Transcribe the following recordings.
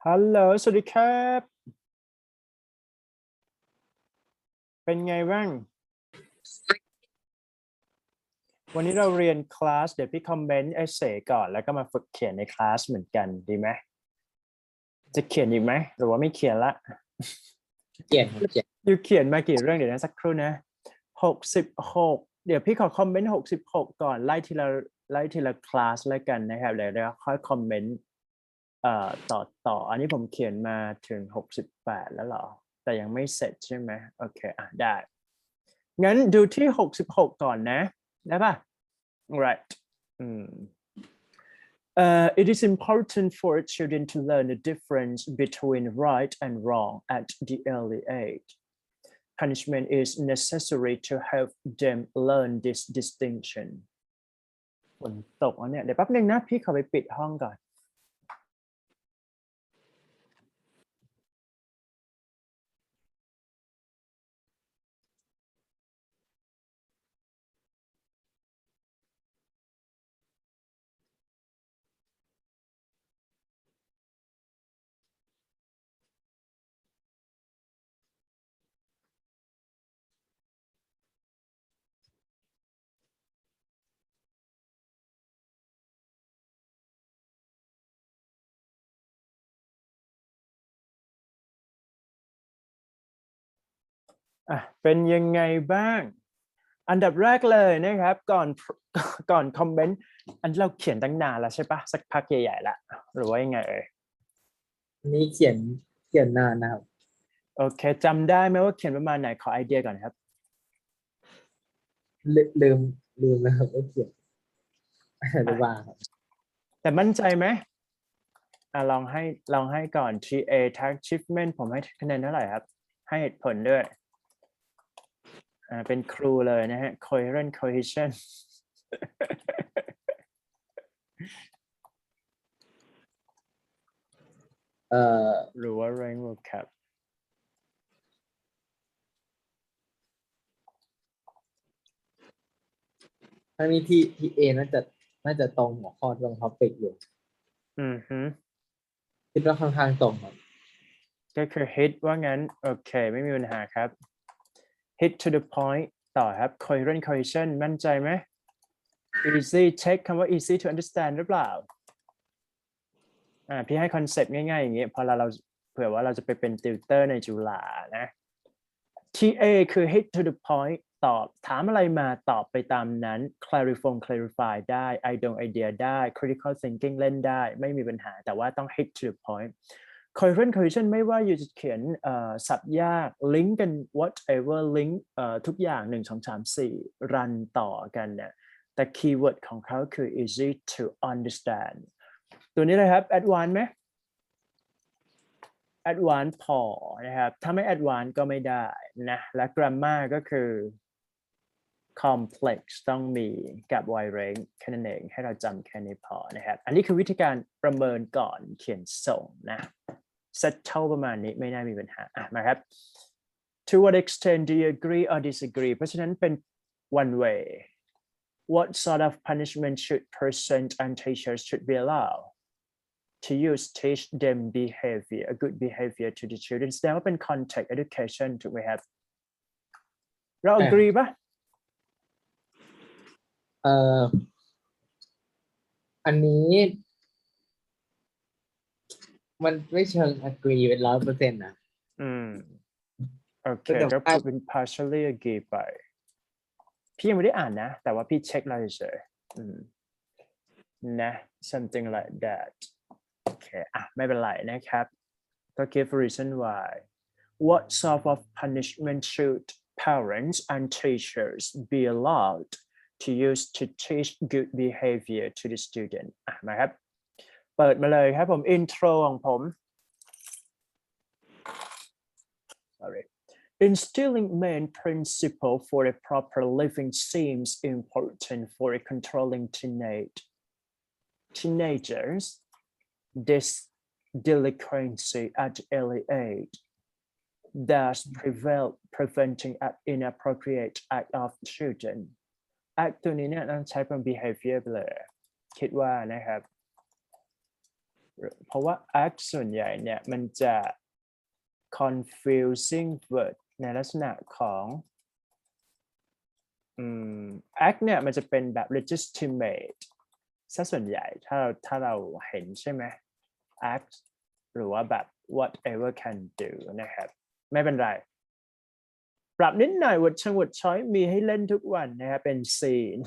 ฮัลโหลสวัสดีครับเป็นไงบ้างวันนี้เราเรียนคลาสเดี๋ยวพี่คอมเมนต์เอเซก่อนแล้วก็มาฝึกเขียนในคลาสเหมือนกันดีไหมจะเขียนอีกไหมหรือว่าไม่เขียนละเขียนครับเขียนอยู่เขียนมากี่เรื่องเดี๋ยวนะสักครู่นะ66เดี๋ยวพี่ขอคอมเมนต์66ก่อนไล่ทีละคลาสแล้วกันนะครับเดี๋ยวค่อยคอมเมนต์ต่ออันนี้ผมเขียนมาถึง68แล้วเหรอแต่ยังไม่เสร็จใช่ไหมโอเคได้งั้นดูที่66ก่อนนะได้ป่ะ right it is important for children to learn the difference between right and wrong at the early age. Punishment is necessary to help them learn this distinction. ฝนตกเนี่ยเดี๋ยวแป๊บนึงนะพี่ขอไปปิดห้องก่อนเป็นยังไงบ้างอันดับแรกเลยนะครับก่อนคอมเมนต์อันเราเขียนตั้งนานแล้วใช่ปะสักพักใหญ่ๆละหรือว่ายังไงอันนี้เขียนนานนะครับโอเคจำได้ไหมว่าเขียนประมาณไหนขอไอเดียก่อนครับลืมนะครับว่าเขียนหรือว่าครับแต่มั่นใจไหมลองให้ก่อน TA.hatchman ผมให้คะแนนเท่าไหร่ครับให้เหตุผลด้วยเป็นครูเลยนะฮะ coherent cohesion หรือว่า rank vocab ทั้งนี้ที่เอน่าจะตรงหัวข้อตรงท็อปิกอยู่คิดว่าค่อนข้างตรงครับก็คือ hit ว่างั้นโอเคไม่มีปัญหาครับ hit to the point ต่อครับ coherent cohesion มั่นใจไหม easy เช็คคำว่า easy to understand หรือเปล่าพี่ให้คอนเซปต์ง่ายๆอย่างนี้พอเราเผื่อว่าเราจะไปเป็นติวเตอร์ในจุฬานะ TA คือ hit to the point ตอบถามอะไรมาตอบไปตามนั้น clarify ได้ไอเดียได้ critical thinking เล่นได้ไม่มีปัญหาแต่ว่าต้อง hit to the point coherent cohesion ไม่ว่าอยู่จะเขียนศัพท์ยากลิงก์กัน whatever link ทุกอย่าง1 2 3 4รันต่อกันเนี่ยแต่คีย์เวิร์ดของเขาคือ easy to understand ตัวนี้เลยครับ advanced ไหม advanced พอนะครับถ้าไม่ advanced ก็ไม่ได้นะและ grammar ก็คือ complex ต้องมีกับ wide range แค่นั้นเองให้เราจำแค่นี้พอนะครับอันนี้คือวิธีการประเมินก่อนเขียนส่งนะsettle ประมาณนี้ไม่น่ามีปัญหามาครับ to what extent do you agree or disagree เพราะฉะนั้นเป็น one way what sort of punishment should persons and teachers should be allowed to use teach them behavior a good behavior to the children แสดงว่าเป็น contact education ถูกไหมครับเรา agree ปะอันนี้มันไม่เชิง agree เป็น100%นะโอเคก็พูดเป็น partially agree ไปพี่ยังไม่ได้อ่านนะแต่ว่าพี่เช็คเราเฉยนะ something like that โอเคไม่เป็นไรนะครับก็ give reason why what sort of punishment should parents and teachers be allowed to use to teach good behavior to the student มาครับเปิดมาเลยครับผม intro ของผม sorry Instilling main principle for a proper living seems important for controlling teenagers' delinquency at early age, thus preventing inappropriate act of children. act ตัวนี้เนี่ยต้องใช้เป็น behavior ไปเลยคิดว่านะครับ เพราะว่า act ส่วนใหญ่เนี่ยมันจะ confusing word ในลักษณะของact เนี่ยมันจะเป็นแบบ legitimate ซะส่วนใหญ่ถ้าเราเห็นใช่ไหม act หรือว่าแบบ whatever can do นะครับไม่เป็นไรปรับนิดหน่อย word choice มีให้เล่นทุกวันนะครับเป็น scene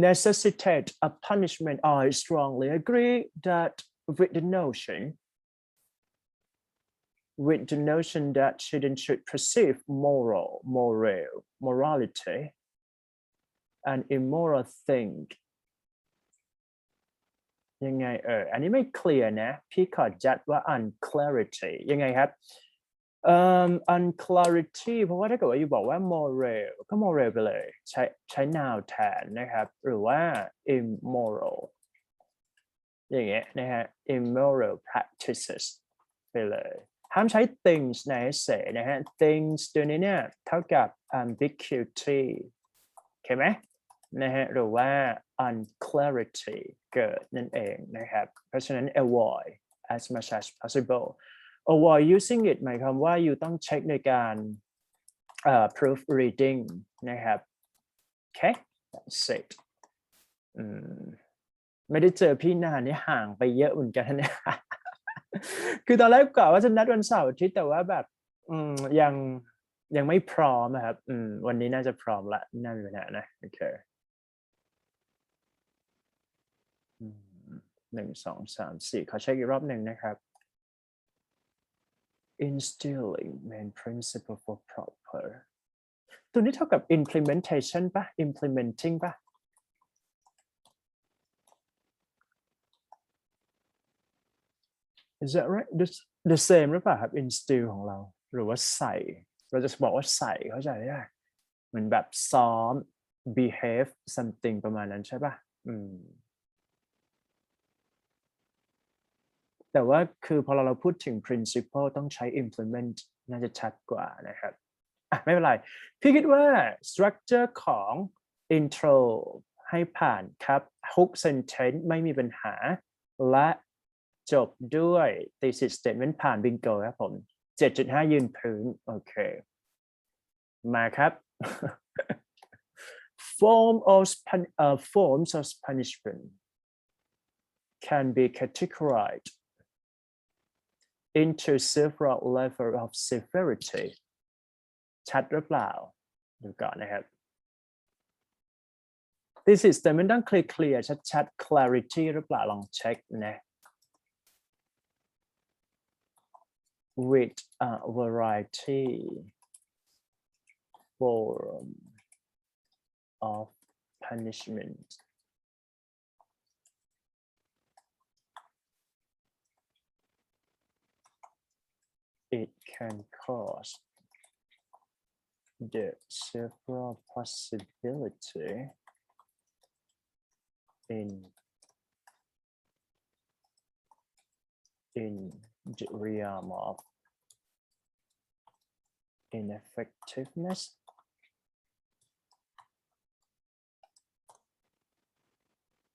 necessitate a punishment. I strongly agree that with the notion that students should perceive morality and immoral thing ยังไงอันนี้ไม่เคลียร์นะพี่ขอจัดว่า unclarity ยังไงครับunclarity เพราะว่าถ้าเกิดว่าอยู่บอกว่า moral ก็ moral ไปเลยใช้ noun แทนนะครับหรือว่า immoral อย่างเงี้ยนะฮะ immoral practices ไปเลยห้ามใช้ things ใน essay นะฮะ things ตัวนี้เนี่ยเท่ากับ ambiguity โอเคไหมนะฮะหรือว่า unclarity เกิดนั่นเองนะครับเพราะฉะนั้น avoid as much as possible avoid using it หมายความว่าอยู่ต้องเช็คในการ proofreading นะครับโอเค that's it ไม่ได้เจอพี่นานนี่ห่างไปเยอะเหมือนกันเนี่ย คือตอนแรกกะว่าจะนัดวันเสาร์อาทิตย์แต่ว่าแบบยังไม่พร้อมครับวันนี้น่าจะพร้อมละน่าจะนะโอเค1 2 3 4ขอเช็คอีกรอบหนึ่งนะครับ instilling main principle for proper ตัวนี้เท่ากับ implementation ป่ะ implementing ป่ะIs that right? The same หรือเปล่าครับ instill ของเราหรือว่าใส่เราจะบอกว่าใส่เข้าใจได้เหมือนแบบซ้อม behave something ประมาณนั้นใช่ป่ะแต่ว่าคือพอเราพูดถึง principle ต้องใช้ implement น่าจะชัดกว่านะครับไม่เป็นไรพี่คิดว่า structure ของ intro ให้ผ่านครับ hook sentence ไม่มีปัญหาและจบด้วย thesis statement ผ่าน bingo ครับผม 7.5 ยืนพื้นโอเคมาครับ forms of punishment can be categorized into several levels of severity ชัดหรือเปล่าดูก่อนนะครับ thesis statement ต้องเคลียร์ชัด clarity หรือเปล่าลองเช็คนะ with a variety form of punishment it can cause the several possibility in the realm of ineffectiveness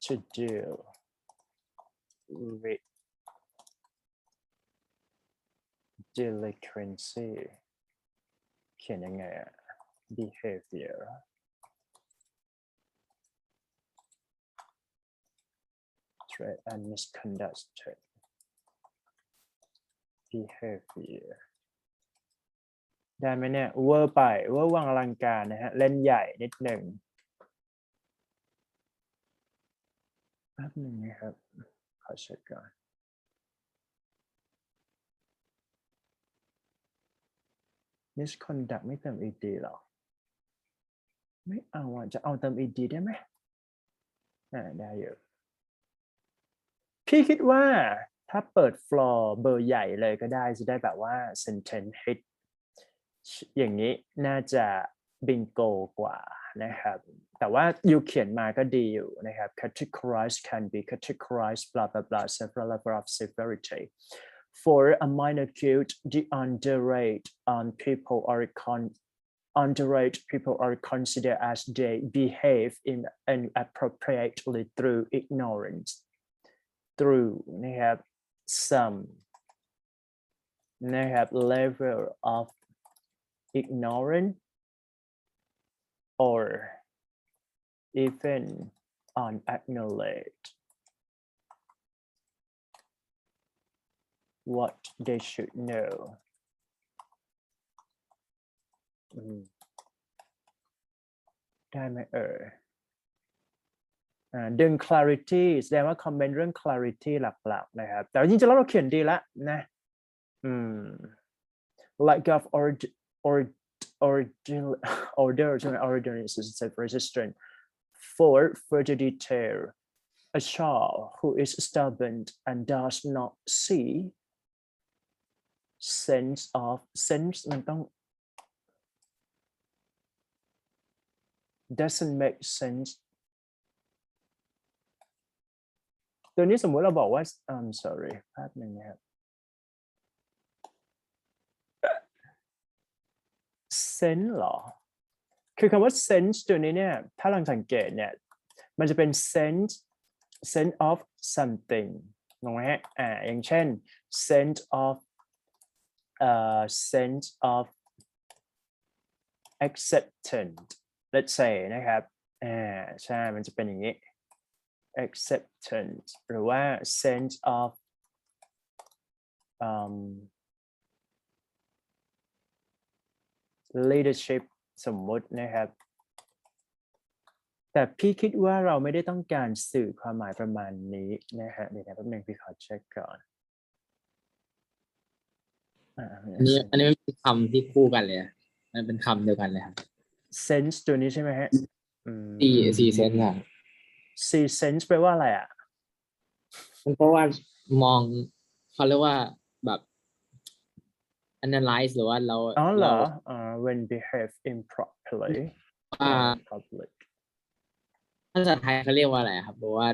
to deal with delinquency เขียนยังไงอะ behavior threat and misconduct behavior ได้ไหมเนี่ยเวอร์ไปเวอร์วังอลังการนะฮะเล่นใหญ่นิดหนึ่งแป๊บนึงนะครับขอเช็คก่อน misconduct ไม่เติม ed หรอไม่เอาอ่ะจะเอาเติม ed ได้ไหมได้อยู่พี่คิดว่าถ้าเปิด floor เบอร์ใหญ่เลยก็ได้จะได้แบบว่า sentence hit อย่างนี้น่าจะบิงโกกว่านะครับแต่ว่าอยู่เขียนมาก็ดีอยู่นะครับ categorize can be categorized blah blah blah several level of severity for a minor guilt the underrate people are considered as they behave inappropriately through ignorance through นะครับ some นะครับ level of ignorance or even unacknowledged what they should know ได้ไหมดึง clarity แสดงว่าคอมเมนต์เรื่อง clarity หลักๆนะครับแต่จริงๆแล้วเราเขียนดีแล้วนะlack of order ใช่ไหม order is self-resistant for further detail a child who is stubborn and does not see sense มันต้อง doesn't make sense ตัวนี้สมมุติเราบอกว่า I'm sorry แป๊บนึงนะครับ sense เหรอคือคำว่า sense ตัวนี้เนี่ยถ้าลองสังเกตเนี่ยมันจะเป็น sense of something ถูกไหมฮะอย่างเช่น sense of acceptance let's say นะครับใช่มันจะเป็นอย่างนี้ acceptance หรือว่า sense of leadership สมมุตินะครับแต่พี่คิดว่าเราไม่ได้ต้องการสื่อความหมายประมาณนี้นะฮะเดี๋ยวแป๊บนึงพี่ขอเช็คก่อนอันนี้ไม่เป็นคำที่คู่กันเลยมันเป็นคำเดียวกันเลยครับ sense ตัวนี้ใช่ไหมฮะสี่เซนส์ครับ see sense แปลว่าอะไรอ่ะ มันเพราะว่ามองเขาเรียกว่าแบบ analyze หรือว่าเราเหรอwhen behave improperly in public ภาษาไทยเขาเรียกว่าอะไรครับเพราะว่า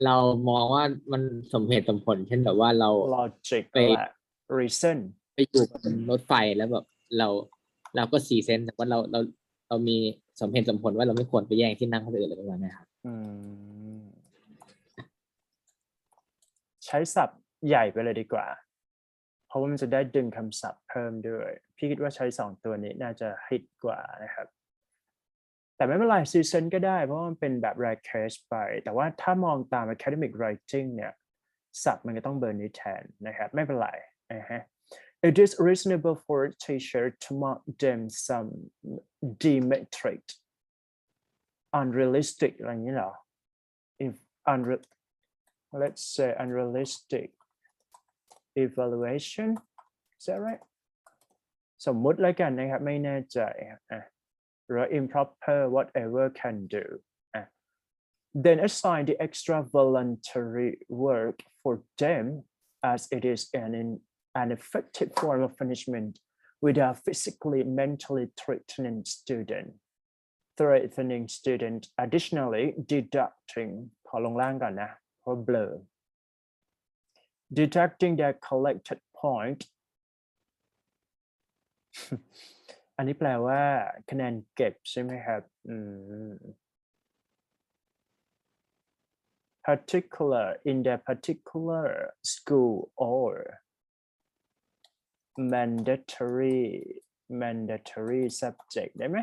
เรามองว่ามันสมเหตุสมผลเช่นแบบว่าเรา logic ไป reason ไปอยู่บนรถไฟแล้วแบบเราก็4 เซนแต่ว่าเรามีสมเหตุสมผลว่าเราไม่ควรไปแย่งที่นั่งคนอื่นอะไรประมาณนี้ครับใช้ศัพท์ใหญ่ไปเลยดีกว่าเพราะว่ามันจะได้ดึงคำศัพท์เพิ่มด้วยพี่คิดว่าใช้2ตัวนี้น่าจะฮิตกว่านะครับแต่ไม่เป็นไรซีซันก็ได้เพราะมันเป็นแบบ rare case ไปแต่ว่าถ้ามองตาม academic writing เนี่ยศัพท์มันก็ต้องเบอร์นี้แทนนะครับไม่เป็นไรIt is reasonable for a teacher to mark them some demetric unrealistic อะไรอย่างนี้เหรอ if let's say unrealistic evaluation is that right สมมุติแล้วกันนะครับไม่แน่ใจหรือ improper whatever can do then assign the extra voluntary work for them as it is an effective form of punishment without physically mentally threatening student additionally deducting ขอลงล่างก่อนนะเพราะ blur deducting their collected point อันนี้แปลว่าคะแนนเก็บใช่ไหมครับparticular in their particular school or mandatory subject ได้ไหม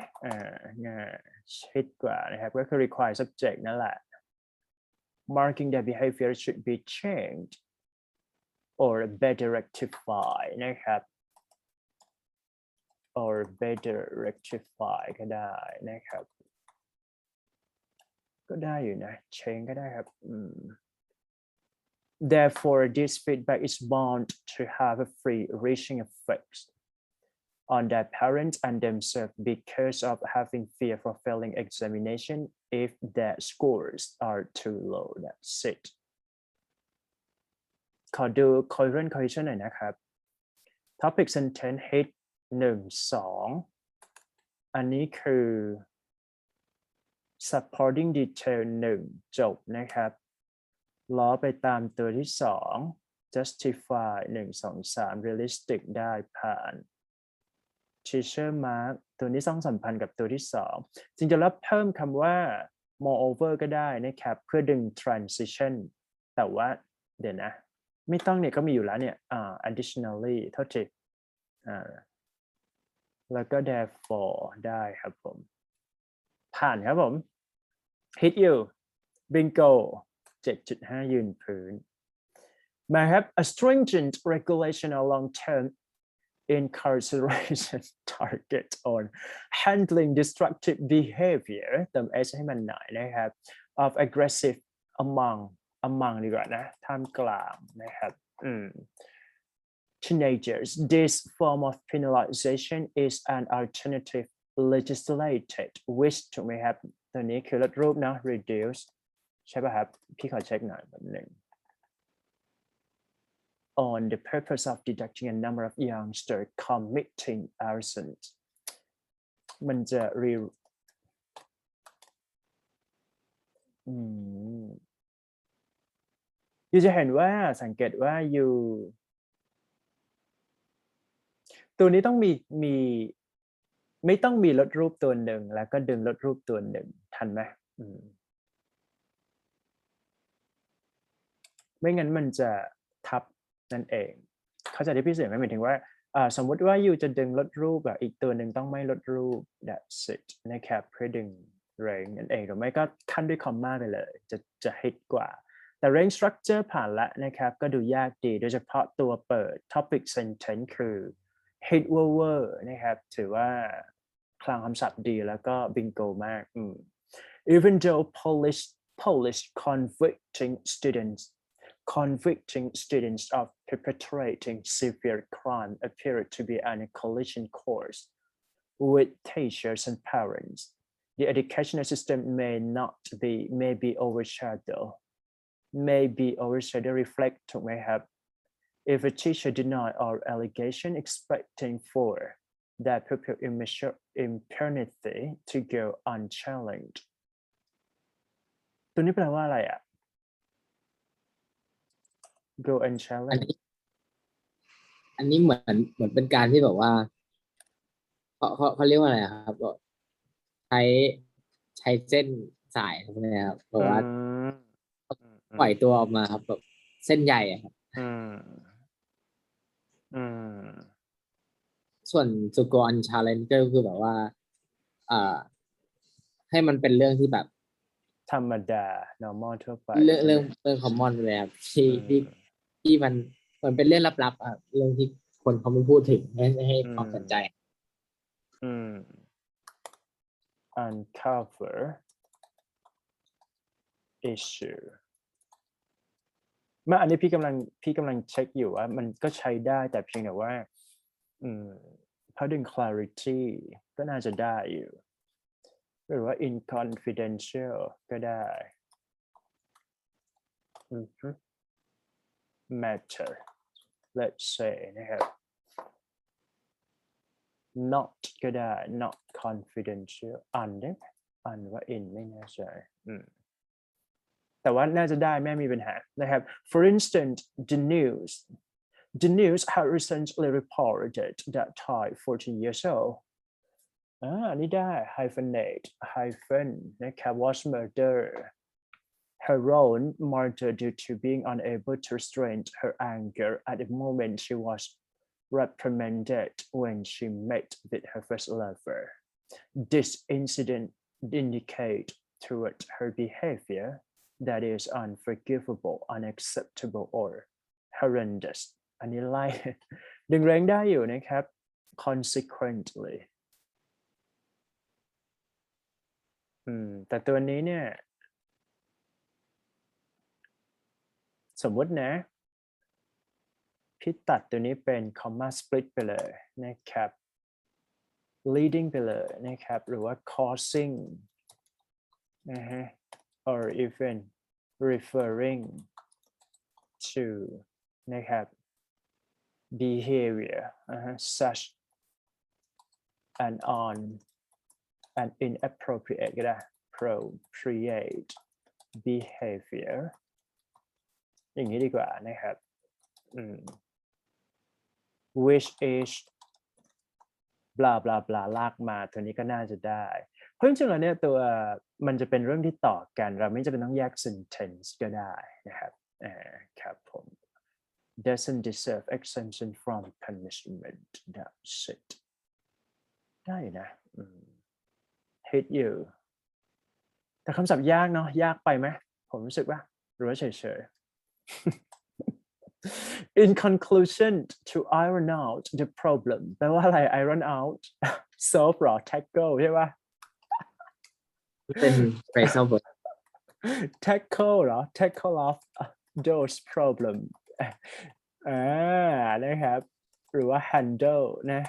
ชิดกว่านะครับก็คือ required subject นั่นแหละ marking their behavior should be changed or better rectify นะครับ or better rectify ก็ได้นะครับก็ได้อยู่นะ change ก็ได้ครับTherefore, this feedback is bound to have a free-reaching effect on their parents and themselves because of having fear for failing examination if their scores are too low. That's it. ขอดู coherent cohesion หน่อยนะครับ Topic sentence hit 1 2 อันนี้คือ supporting detail 1 จบนะครับล้อไปตามตัวที่2 justify 1 2 3 realistic ได้ผ่าน teacher mark ตัวนี้ต้องสัมพันธ์กับตัวที่2จริงๆแล้วเพิ่มคำว่า moreover ก็ได้นะครับเพื่อดึง transition แต่ว่า เดี๋ยวนะไม่ต้องเนี่ยก็มีอยู่แล้วเนี่ยadditionally โทษทีแล้วก็ therefore ได้ครับผมผ่านครับผม hit you bingo 7.5 ยืนพื้นมาครับ a stringent regulation or long-term incarceration target on handling destructive behavior เติม s ให้มันหน่อยนะครับ of aggressive among ดีกว่านะท่ามกลางนะครับteenagers this form of penalization is an alternative legislated which ถูกไหมครับตัวนี้คือลดรูปนะ reduce ใช่ป่ะครับพี่ขอเช็คหน่อยแบบหนึ่ง on the purpose of deducting a number of youngsters committing arson มันจะยูจะเห็นว่าสังเกตว่ายูตัวนี้ต้องมีไม่ต้องมีลดรูปตัวหนึ่งแล้วก็ดึงลดรูปตัวหนึ่งทันไหมไม่งั้นมันจะทับนั่นเองเข้าใจที่พี่เสียงไหมหมายถึงว่าสมมุติว่ายูจะดึงลดรูปแบบอีกตัวหนึ่งต้องไม่ลดรูป that's it นะครับเพื่อดึง range นั่นเองหรือไม่ก็ขั้นด้วยคอมมาไปเลยจะฮิตกว่าแต่ range structure ผ่านแล้วนะครับก็ดูยากดีโดยเฉพาะตัวเปิด topic sentence คือ hit over นะครับถือว่าคลังคำศัพท์ดีแล้วก็บิงโกมากeven though Polish convicting students of perpetrating severe crime appear to be on a collision course with teachers and parents. The educational system may be overshadowed reflect ถูกไหมครับ if a teacher deny all allegation expecting for that pupil impunity to go unchallenged ตัวนี้แปลว่าอะไรอ่ะ go unchallenged อันนี้เหมือนเป็นการที่แบบว่าเขาเรียกว่าอะไรครับใช้เส้นสายใช่ไหมครับแบบว่าปล่อยตัวออกมาครับแบบเส้นใหญ่ครับส่วนสุกรชาเลนจ์ก็คือแบบว่าให้มันเป็นเรื่องที่แบบธรรมดา normal ทั่วไปเรื่อง common เลยครับที่มันเป็นเรื่องลับๆครับเรื่องที่คนเขาไม่พูดถึงให้ความสนใจuncover issue เมื่ออันนี้พี่กำลังเช็คอยู่ว่ามันก็ใช้ได้แต่เพียงแต่ว่าถ้าดึง clarity ก็น่าจะได้อยู่หรือว่า inconfidential ก็ได้ matter let's say นะครับ not ก็ได้ not confidential un ได้ไหม un ว่า in ไม่แน่ใจแต่ว่าน่าจะได้ไม่มีปัญหานะครับ for instance the news had recently reported that Thai 14 years old อันนี้ได้ hyphenate hyphen นะครับ was murdered her own murder due to being unable to restrain her anger at the moment she was reprimanded when she met with her first lover. This incident indicates toward her behavior that is unforgivable, unacceptable, or horrendous. อันนี้ไล่ดึงแรงได้อยู่นะครับ consequently แต่ตัวนี้เนี่ยสมมุตินะพี่ตัดตัวนี้เป็น comma split ไปเลยนะครับ leading ไปเลยนะครับหรือว่า causing นะฮะ or even referring to นะครับ behavior such and on an inappropriate ก็ได้ appropriate behavior อย่างนี้ดีกว่านะครับ which is blah blah blah ลากมาตัวนี้ก็น่าจะได้เพราะจริงๆแล้วเนี่ยตัวมันจะเป็นเรื่องที่ต่อกันเราไม่จำเป็นต้องแยก sentence ก็ได้นะครับ ครับผม doesn't deserve exemption from punishment that's it ได้นะhate you แต่คำศัพท์ยากเนาะยากไปไหมผมรู้สึกว่าหรือว่าเฉยๆ in conclusion to iron out the problem แปลว่าอะไร iron out solve หรอ tackle ใช่ปะ เป็น phrasal verb tackle เหรอ tackle off those problem นะครับหรือว่า handle นะ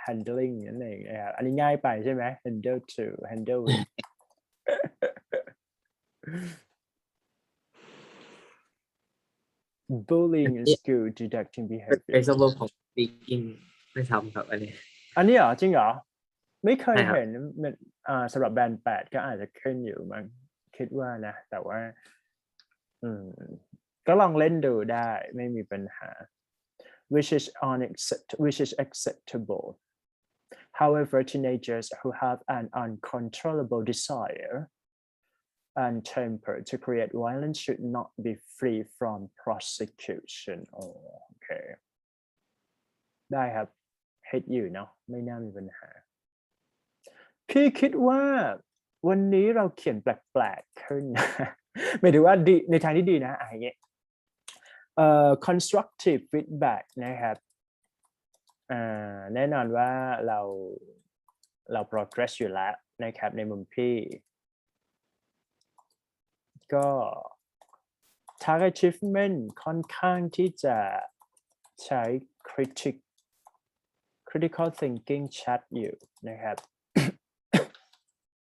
handling นั่นเองนะครับอันนี้ง่ายไปใช่ไหม handle to handle with bullying in school deducting behavior phrasal verb ของ speaking ไม่ซ้ำครับอันนี้ อันนี้เหรอจริงเหรอไม่เคย ใช่ครับ เห็นสำหรับแบรนด์8ก็อาจจะขึ้นอยู่มั้งคิดว่านะแต่ว่าก็ลองเล่นดูได้ไม่มีปัญหา which is acceptable however teenagers who have an uncontrollable desire and temper to create violence should not be free from prosecution โอเคได้ครับ hate you เนาะไม่น่ามีปัญหาพี่คิดว่าวันนี้เราเขียนแปลกๆขึ้นหมายถึงว่าดีในทางที่ดีนะอย่างเงี้ยconstructive feedback นะครับแน่นอนว่าเรา progress อยู่แล้วนะครับในมุมพี่ก็ target achievement ค่อนข้างที่จะใช้ critical thinking ชัดอยู่นะครับ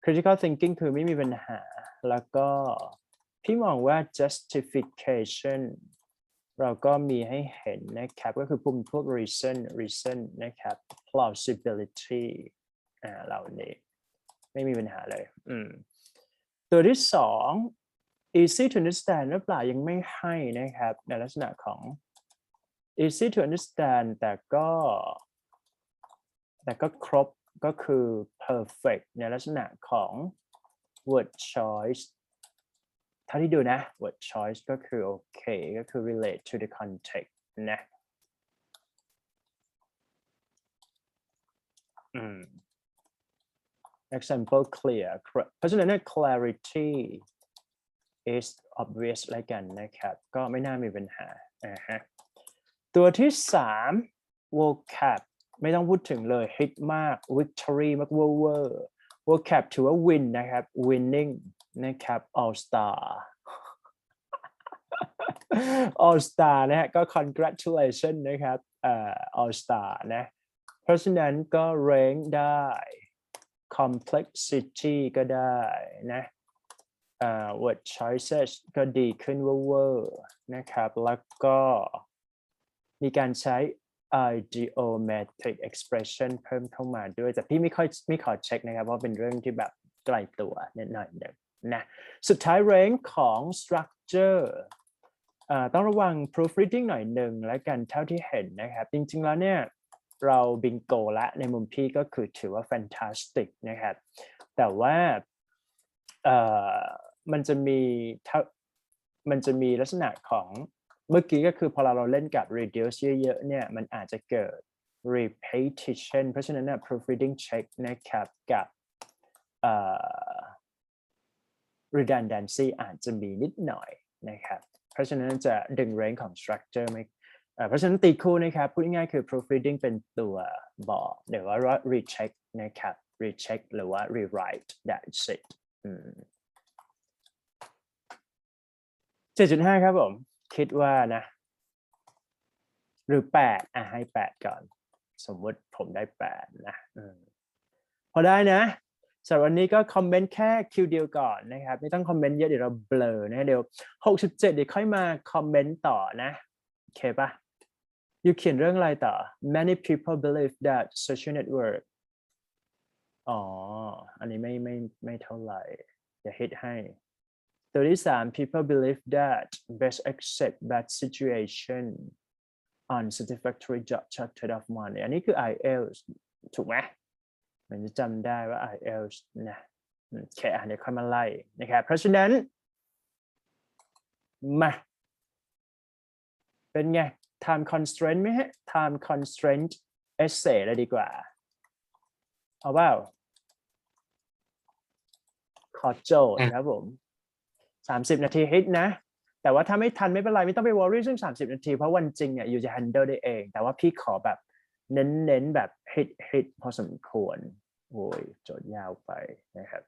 critical thinking คือไม่มีปัญหาแล้วก็พี่มองว่า justification เราก็มีให้เห็นนะครับก็คือพวก reason นะครับ plausibility เหล่านี้ไม่มีปัญหาเลยตัวที่สอง easy to understand หรือเปล่ายังไม่ให้นะครับในลักษณะของ easy to understand แต่ก็ครบก็คือ perfect ในลักษณะของ word choice ถ้าที่ดูนะ word choice ก็คือโอเคก็คือ relate to the context นะ example clear เพราะฉะนั้น clarity is obvious แล้วกันนะครับก็ไม่น่ามีปัญหาตัวที่3 vocab ไม่ต้องพูดถึงเลยฮิตมาก victory มากเวอร์ vocab ถือว่า win นะครับ winning นะครับ all star all star นะฮะก็ congratulation นะครับall star นะเพราะฉะนั้นก็ rank ได้ complexity ก็ได้นะ word choices ก็ดีขึ้นเวอร์นะครับแล้วก็มีการใช้ idiomatic expression เพิ่มเข้ามาด้วยแต่พี่ไม่ขอเช็คนะครับเพราะเป็นเรื่องที่แบบไกลตัวนิดหน่อยนะสุดท้าย rank ของ structure ต้องระวัง proofreading หน่อยหนึ่งแล้วกันเท่าที่เห็นนะครับจริงๆแล้วเนี่ยเราบิงโกละในมุมพี่ก็คือถือว่า fantastic นะครับแต่ว่ามันจะมีลักษณะของเมื่อกี้ก็คือพอเราเล่นกับ reduce เยอะๆเนี่ยมันอาจจะเกิด repetition เพราะฉะนั้น proofreading check นะครับกับredundancy อาจจะมีนิดหน่อยนะครับเพราะฉะนั้นจะดึง range ของ structure ไม่เพราะฉะนั้นตีคู่นะครับพูดง่ายๆคือ proofreading เป็นตัวบอกเดี๋ยวว่า recheck นะครับ recheck หรือว่า rewrite that's it 7.5 ครับผมคิดว่านะหรือ8ให้8ก่อนสมมติผมได้8นะพอได้นะสำหรับวันนี้ก็คอมเมนต์แค่คิวเดียวก่อนนะครับไม่ต้องคอมเมนต์เยอะเดี๋ยวเราเบลอนะเดี๋ยว67เดี๋ยวค่อยมาคอมเมนต์ต่อนะโอเคปะอยู่เขียนเรื่องอะไรต่อ many people believe that social network อันนี้ไม่เท่าไหร่จะฮิตให้ตัวที่3 people believe that best accept bad situation unsatisfactory job shortage of money อันนี้คือ IELTS ถูกไหมมันจะจำได้ว่า IELTS นะแค่เดี๋ยวค่อยมาไล่นะครับเพราะฉะนั้นมา เป็นไง time constraint ไหมฮะ time constraint essay เลยดีกว่าเอาเปล่าขอโจทย์ครับผม30 นาทีฮิตนะแต่ว่าถ้าไม่ทันไม่เป็นไรไม่ต้องไปวอรี่ซึ่ง30 นาทีเพราะวันจริงเนี่ยอยู่จะ handle ได้เองแต่ว่าพี่ขอแบบเน้นแบบฮิตพอสมควรโอ้ยโจทย์ยาวไปนะครับ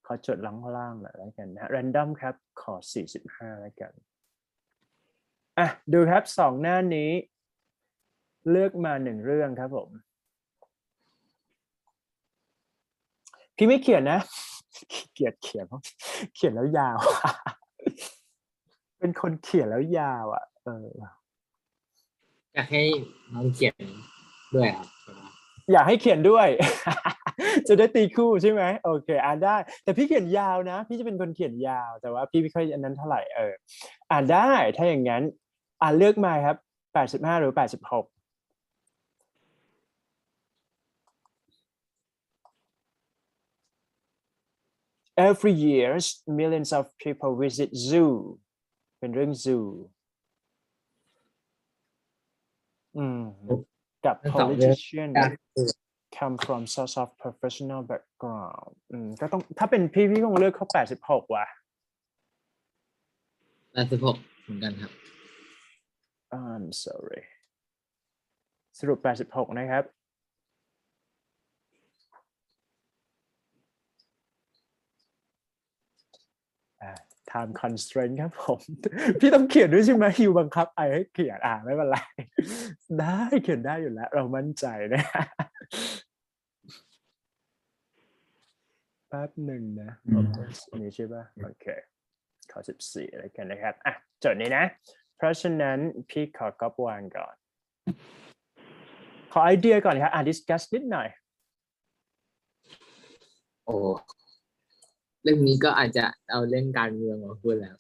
ขอจดล่างๆหน่อยแล้วกันนะ random ครับขอ45แล้วกันอ่ะดูครับ2หน้านี้เลือกมา1เรื่องครับผมพี่ไม่เขียนนะเขียนแล้วยาว เป็นคนเขียนแล้วยาวอ่ะอยากให้น้องเขียนด้วยครับ อยากให้เขียนด้วย จะได้ตีคู่ใช่ไหมโอเคอ่านได้แต่พี่เขียนยาวนะพี่จะเป็นคนเขียนยาวแต่ว่าพี่ไม่ค่อยอันนั้นเท่าไหร่อ่านได้ถ้าอย่างนั้นเลือกมาครับ85หรือ86 Every year millions of people visit zoo เป็นเรื่อง zoo กับ politician come from source of professional background ก็ต้องถ้าเป็นพี่คงเลือกเขา86ว่ะ86เหมือนกันครับ I'm sorry สรุป86นะครับtime constraint ครับผม พี่ต้องเขียนด้วยใช่ไหมฮิวบังคับไอให้เขียนไม่เป็นไร ได้เขียนได้อยู่แล้วเรามั่นใจนะแป๊บหนึ่งนะนี่ใช่ป่ะโอเคขอ14แล้วกันนะครับจดนี้นะเพราะฉะนั้นพี่ขอก๊อปวางก่อนขอไอเดียก่อนครับdiscuss นิดหน่อยโอ้เรื่องนี้ก็อาจจะเอาเรื่องการเมืองมาพูดแล้ว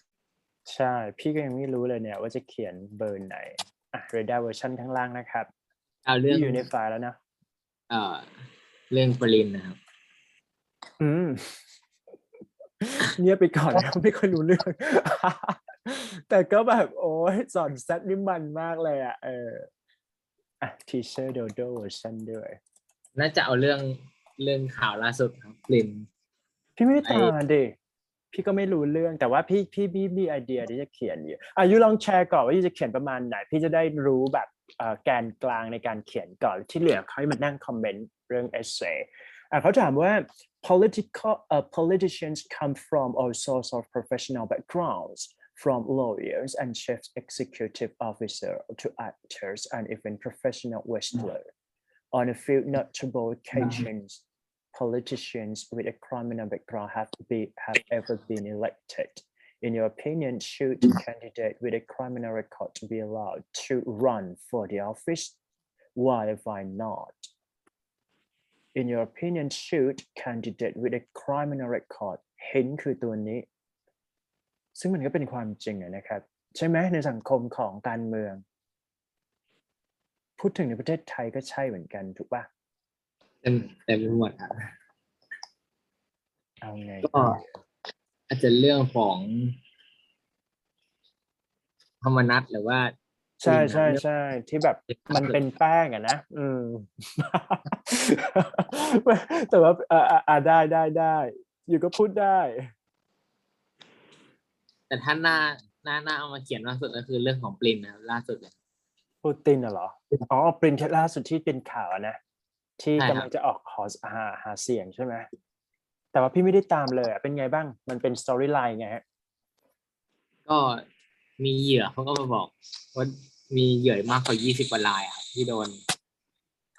ใช่พี่ก็ยังไม่รู้เลยเนี่ยว่าจะเขียนเบอร์ไหนRedar เวอร์ชันข้างล่างนะครับเอาเรื่องอยู่ในไฟล์แล้วนะเรื่องปรินนะครับเงียบไปก่อนแล้วไม่ค่อยรู้เรื่อง แต่ก็แบบโอ้ยสอนแซดนี่มันมากเลยteacher dodo เวอร์ชันด้วยน่าจะเอาเรื่องข่าวล่าสุดครับปรินพี่ไม่ได้ตามดิพี่ก็ไม่รู้เรื่องแต่ว่าพี่มีไอเดียที่จะเขียนอยู่ยูลองแชร์ก่อนว่ายูจะเขียนประมาณไหนพี่จะได้รู้แบบแกนกลางในการเขียนก่อนที่เหลือค่อยมานั่งคอมเมนต์เรื่อง essay เขาถามว่า politicians come from all sorts of professional backgrounds from lawyers and chief executive officer to actors and even professional wrestlers on a few notable occasions politicians with a criminal background have ever been elected. In your opinion, should a candidate with a criminal record be allowed to run for the office? Why not? In your opinion, should candidate with a criminal record เห็นคือตัวนี้ซึ่งมันก็เป็นความจริงนะครับใช่ไหมในสังคมของการเมืองพูดถึงในประเทศไทยก็ใช่เหมือนกันถูกป่ะเต็มไปหมดครับเอาไงก็อาจจะเรื่องของธรรมนัสหรือว่าใช่ที่แบบมันเป็นแป้งนะแต่ว่าได้อยู่ก็พูดได้แต่ถ้าหน้าเอามาเขียนล่าสุดก็คือเรื่องของปรินนะครับล่าสุดเลยปูตินเหรอปรินล่าสุดที่เป็นข่าวนะที่กำลังจะออกหาเสียงใช่ไหมแต่ว่าพี่ไม่ได้ตามเลยเป็นไงบ้างมันเป็นสตอรี่ไลน์ไงฮะก็มีเหยื่อเขาก็มาบอกว่ามีเหยื่อมากกว่า20 กว่ารายครับที่โดน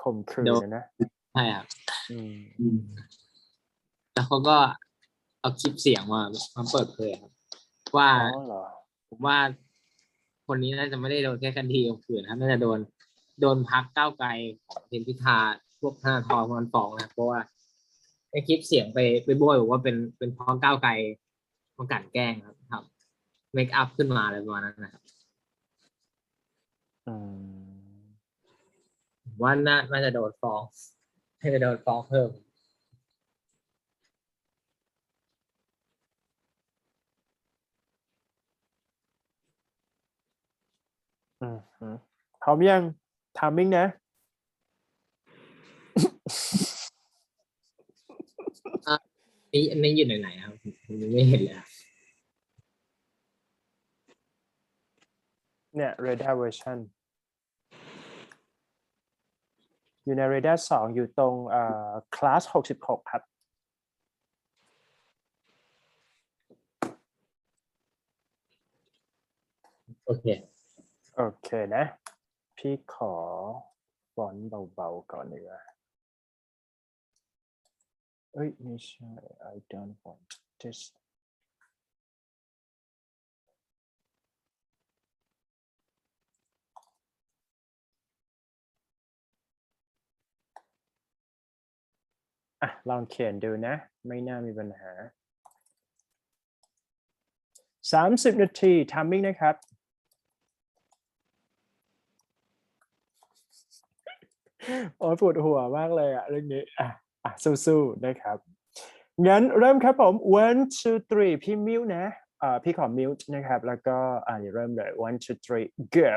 ข่มขืนนะใช่ครับแล้วเขาก็เอาคลิปเสียงมาเปิดเผยครับว่าผมว่าคนนี้น่าจะไม่ได้โดนแค่คดีข่มขืนครับน่าจะโดนพรรคก้าวไกลของเทนพิธาพวกธนาธรมันฟ้องนะเพราะว่าในคลิปเสียงไปโบยบอกว่าเป็นเพราะก้าวไกลต้องการแกล้งครับเมคอัพขึ้นมาอะไรประมาณนั้นนะครับว่าน่าจะโดนฟ้องให้จะโดนฟ้องเพิ่ม อืมฮึพร้อมยัง timing นะ นี่อันนี้อยู่ไหนๆครับผมยังไม่เห็นเลยอะ เนี่ย Redar version อยู่ใน Redar 2 อยู่ตรงclass 66 ครับ โอเค โอเคนะ พี่ขอฟอนต์เบาๆก่อนดีกว่าเอ้ย ไม่ใช่ I don't want this อ่ะ ลองเขียนดูนะ ไม่น่ามีปัญหา 30 นาที timing นะครับ โอ้ยปวดหัวมากเลยอะเรื่องนี้สู้ๆนะครับ งั้นเริ่มครับผม one two three พี่มิวนะพี่ขอมิวนะครับ แล้วก็เดี๋ยวเริ่มเลย one two three go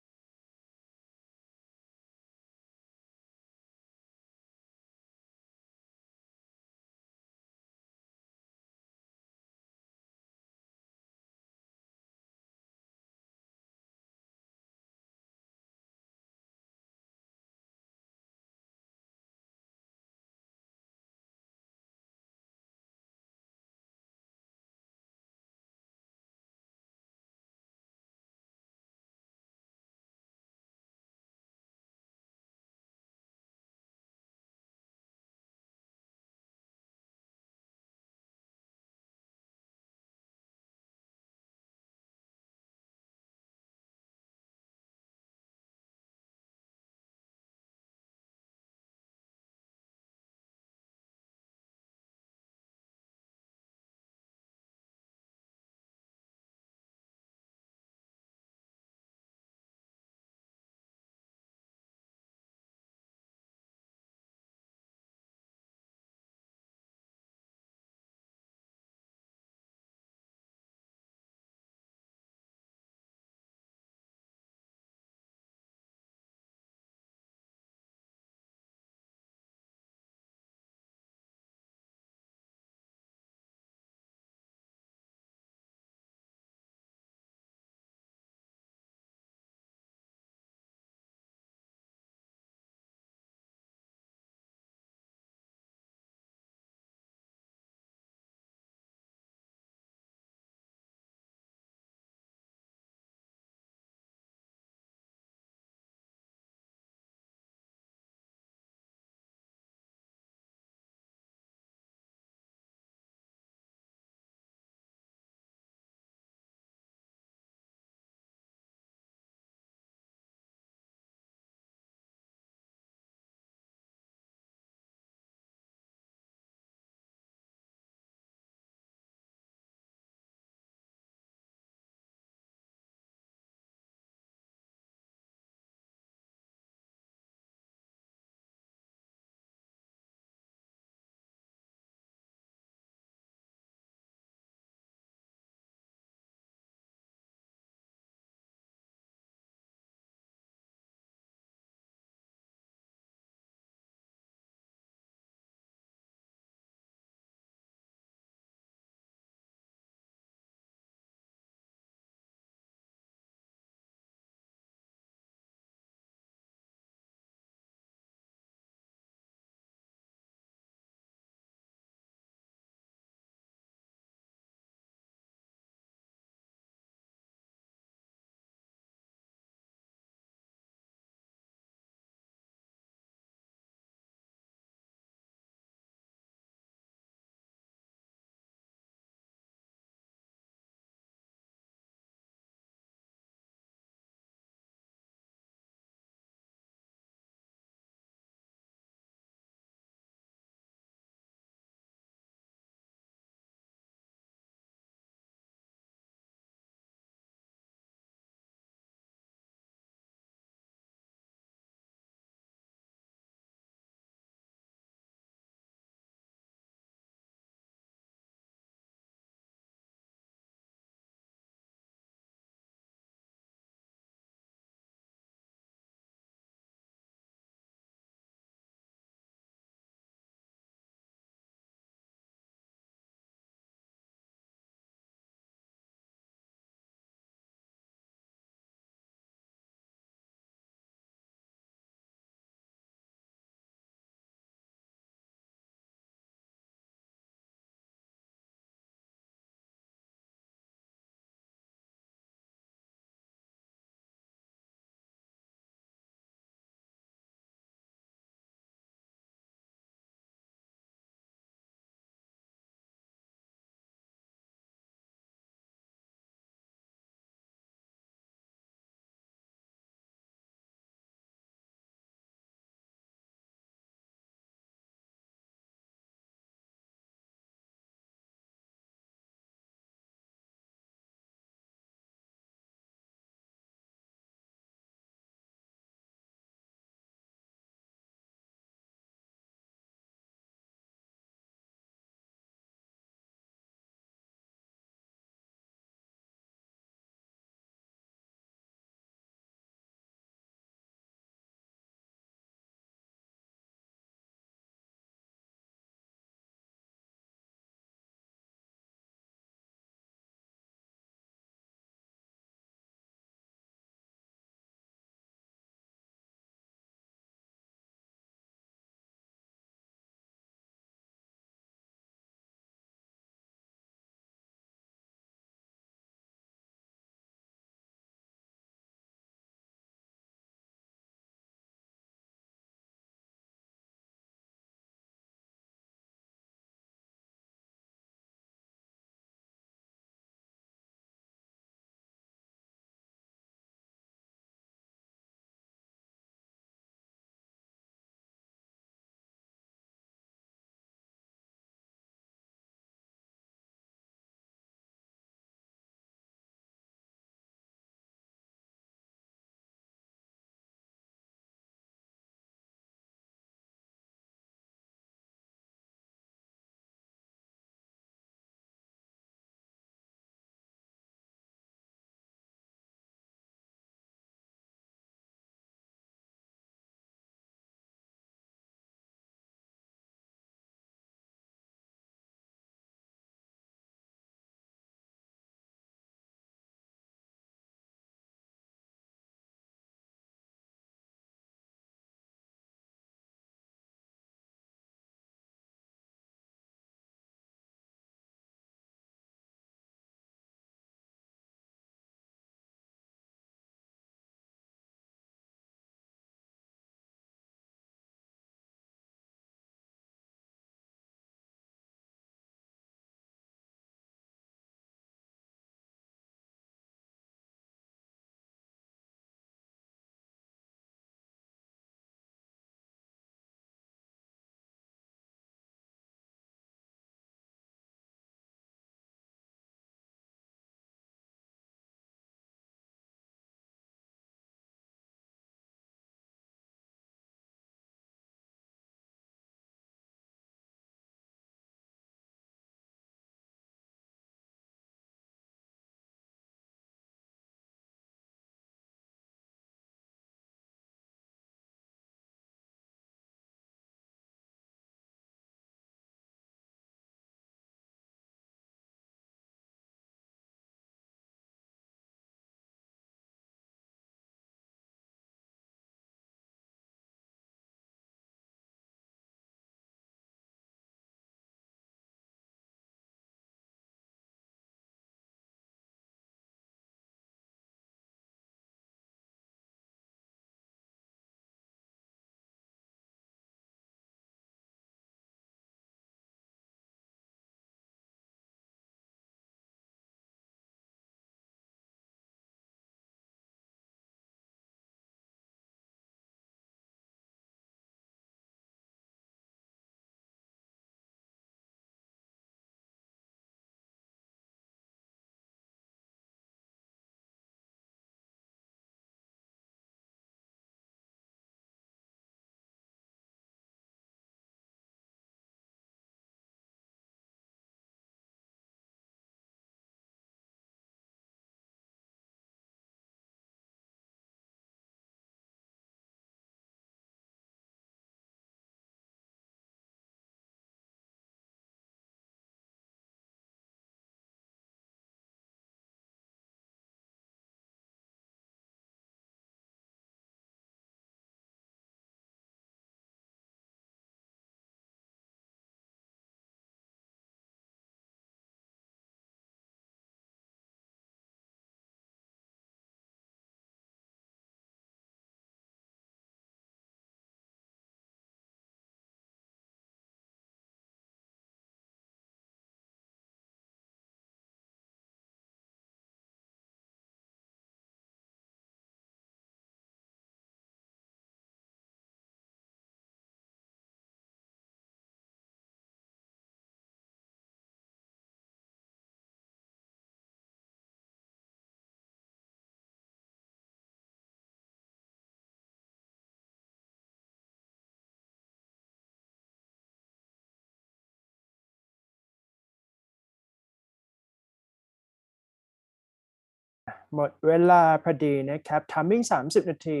หมดเวลาพอดีนะครับ timing 30 นาที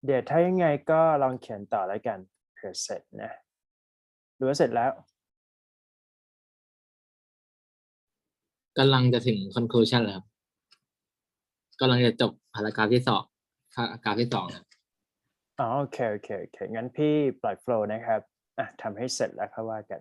เดี๋ยวถ้ายังไงก็ลองเขียนต่อแล้วกันเผื่อเสร็จนะหรือว่าเสร็จแล้ว กำลังจะถึง conclusion แล้วครับกำลังจะจบพารากราฟที่สองพารากราฟที่สองครับ อ๋อโอเคงั้นพี่ปล่อยโฟลว์นะครับทำให้เสร็จแล้วค่อยว่ากัน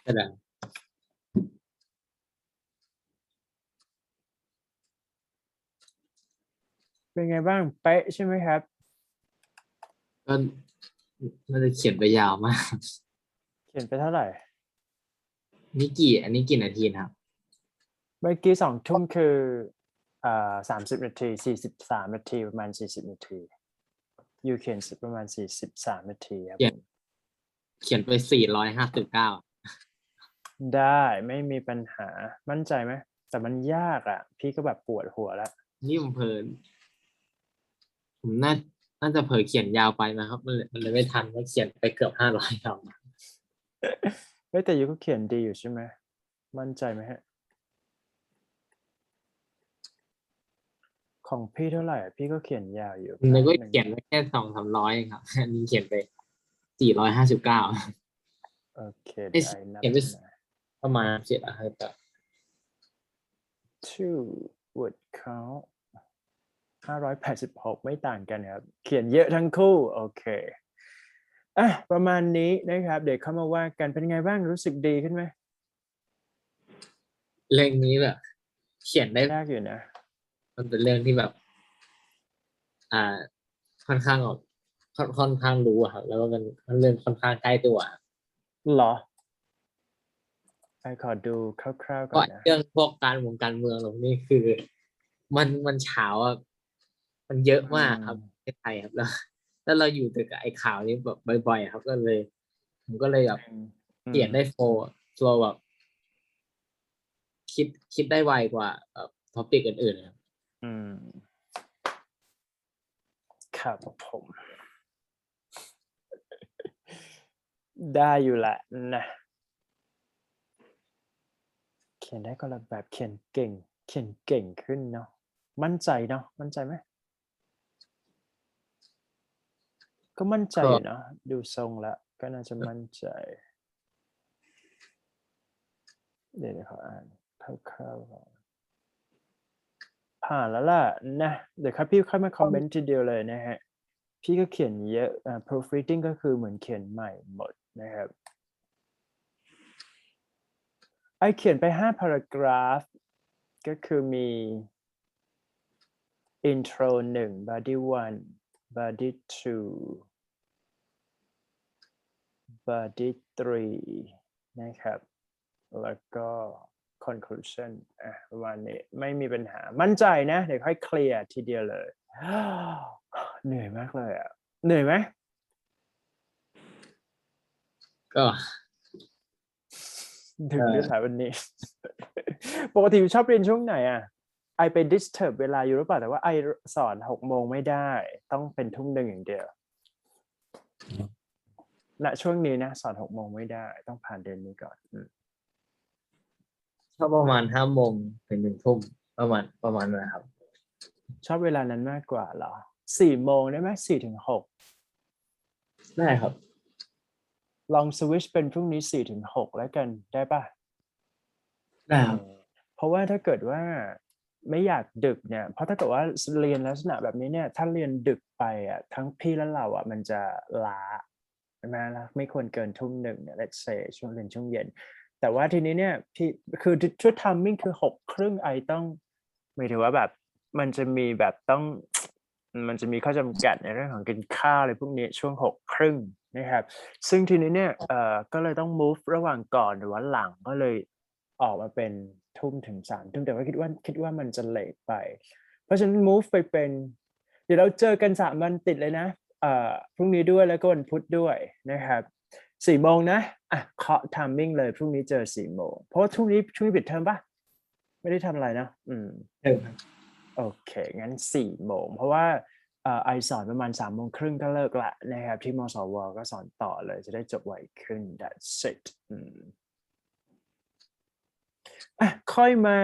ก็ได้ เป็นไงบ้างเป๊ะใช่ไหมครับ ก็น่าจะเขียนไปยาวมาก เขียนไปเท่าไหร่ อันนี้กี่นาทีนะครับ เมื่อกี้2 ทุ่มคือ30 นาที43 นาทีประมาณ40 นาทียูเขียนประมาณ43 นาทีครับ เขียนไป459ได้ไม่มีปัญหามั่นใจไหมแต่มันยากอ่ะ พี่ก็แบบปวดหัวแล้ว นี่ผมเพลินผมน่าจะเผลอเขียนยาวไปนะครับมันเลยไม่ทันก็เขียนไปเกือบ500คเฮ้ยแต่ยูก็เขียนดีอยู่ใช่ไหมมั่นใจไหมฮะของพี่เท่าไหร่อะพี่ก็เขียนยาวอยู่ ำนึกว่า หนึ่ง เขียนไปแค่200-300ครับอันนี้เขียนไป459โอเค เอ้ย เดี๋ยวไอ้นับ เขียนไป นะ ประมาณ700 two word count 586ไม่ต่างกันครับเขียนเยอะทั้งคู่โอเคประมาณนี้นะครับเดี๋ยวเข้ามาว่ากันเป็นไงบ้างรู้สึกดีขึ้นไหมเรื่องนี้แบบเขียนได้ ยากอยู่นะ มันเป็นเรื่องที่แบบ อ่า ค่อนข้างค่อนข้างรู้อะครับแล้วก็มันเรื่องค่อนข้างใกล้ตัว เหรอไอขอดูคร่าวๆก่ก็อนนะ เรื่องพวกการเมืองตรงนี้คือ มันเฉาอ่ะมันเยอะมากครับในไทยครับแล้วเราอยู่แต่กับไอ้ข่าวนี้แบบบ่อยๆครับผมก็เลยแบบเขียนได้โฟลแบบคิดได้ไวกว่าท็อปิกอื่นๆครับ อืมครับผม ได้อยู่แหละนะเขียนได้คนละแบบเขียนเก่งขึ้นเนาะมั่นใจเนาะมั่นใจไหมก็มั่นใจอยู่เนาะดูทรงแล้วก็น่าจะมั่นใจเดี๋ยวขออ่านคร่าวๆก่อนผ่านแล้วล่ะนะเดี๋ยวครับพี่ค่อยมาคอมเมนต์ทีเดียวเลยนะฮะพี่ก็เขียนเยอะproofreading ก็คือเหมือนเขียนใหม่หมดนะครับไอเขียนไป5 paragraph ก็คือมี intro 1 body 1 body 2 body 3นะครับแล้วก็ conclusion ประมาณนี้ไม่มีปัญหามั่นใจนะเดี๋ยวค่อยเคลียร์ทีเดียวเลย เหนื่อยมากเลยอ่ะเหนื่อยไหม ก็ ถึงด้วยเหรอวันนี้ ปกติชอบเรียนช่วงไหนอ่ะไอไป disturb เวลาอยู่หรือเปล่าแต่ว่าไอสอน6 โมงไม่ได้ต้องเป็น1 ทุ่มอย่างเดียวณช่วงนี้นะสอน6 โมงไม่ได้ต้องผ่านเดือนนี้ก่อนชอบประมาณ5 โมงถึง1 ทุ่มประมาณนั้นครับ ชอบเวลานั้นมากกว่าเหรอ4 โมงได้ไหม4 ถึง 6ได้ครับ ลองสวิตช์เป็นพรุ่งนี้4 ถึง 6แล้วกันได้ป่ะ ได้ครับ เพราะว่าถ้าเกิดว่าไม่อยากดึกเนี่ยเพราะถ้าเกิดว่าเรียนลักษณะแบบนี้เนี่ยถ้าเรียนดึกไปอ่ะทั้งพี่และเราอ่ะมันจะล้าใช่ไหมล่ะไม่ควรเกิน1 ทุ่มเนี่ย let's say ช่วงเรียนช่วงเย็นแต่ว่าทีนี้เนี่ยพี่คือชุดทัมมิ่งคือ6 ครึ่งไอต้องหมายถึงว่าแบบมันจะมีแบบต้องมันจะมีข้อจำกัดในเรื่องของกินข้าวอะไรพวกนี้ช่วง6 ครึ่งนะครับซึ่งทีนี้เนี่ยก็เลยต้อง move ระหว่างก่อนหรือว่าหลังก็เลยออกมาเป็น1 ทุ่มถึง3 ทุ่มแต่ว่าคิดว่ามันจะเลทไปเพราะฉะนั้น move ไปเป็นเดี๋ยวเราเจอกัน3 วันติดเลยนะพรุ่งนี้ด้วยแล้วก็วันพุธด้วยนะครับ4 โมงนะเคาะ timing เลยพรุ่งนี้เจอ4 โมงเพราะว่าช่วงนี้ปิดเทอมปะไม่ได้ทำอะไรนะโอเคงั้น4 โมงเพราะว่าไอสอนประมาณ3 โมงครึ่งก็เลิกละนะครับที่มสวก็สอนต่อเลยจะได้จบไวขึ้น that's it ค่อยมา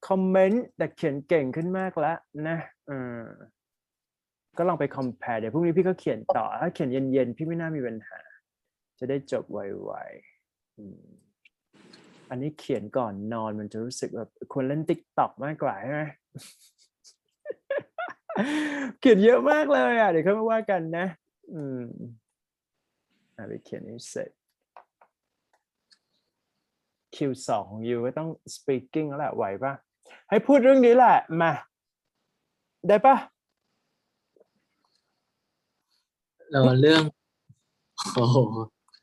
คอมเมนต์แต่เขียนเก่งขึ้นมากแล้วนะก็ลองไป compare เดี๋ยวพรุ่งนี้พี่ก็เขียนต่อถ้าเขียนเย็นๆพี่ไม่น่ามีปัญหาจะได้จบไวๆอันนี้เขียนก่อนนอนมันจะรู้สึกแบบควรเล่น TikTok มากกว่าใช่ไหม เขียนเยอะมากเลยเดี๋ยวค่อยมาว่ากันนะไปเขียนให้เสร็จ คิว2ของยูก็ต้อง speaking แล้วแหละไหวปะให้พูดเรื่องนี้แหละมาได้ปะ เราเรื่องโอ้โห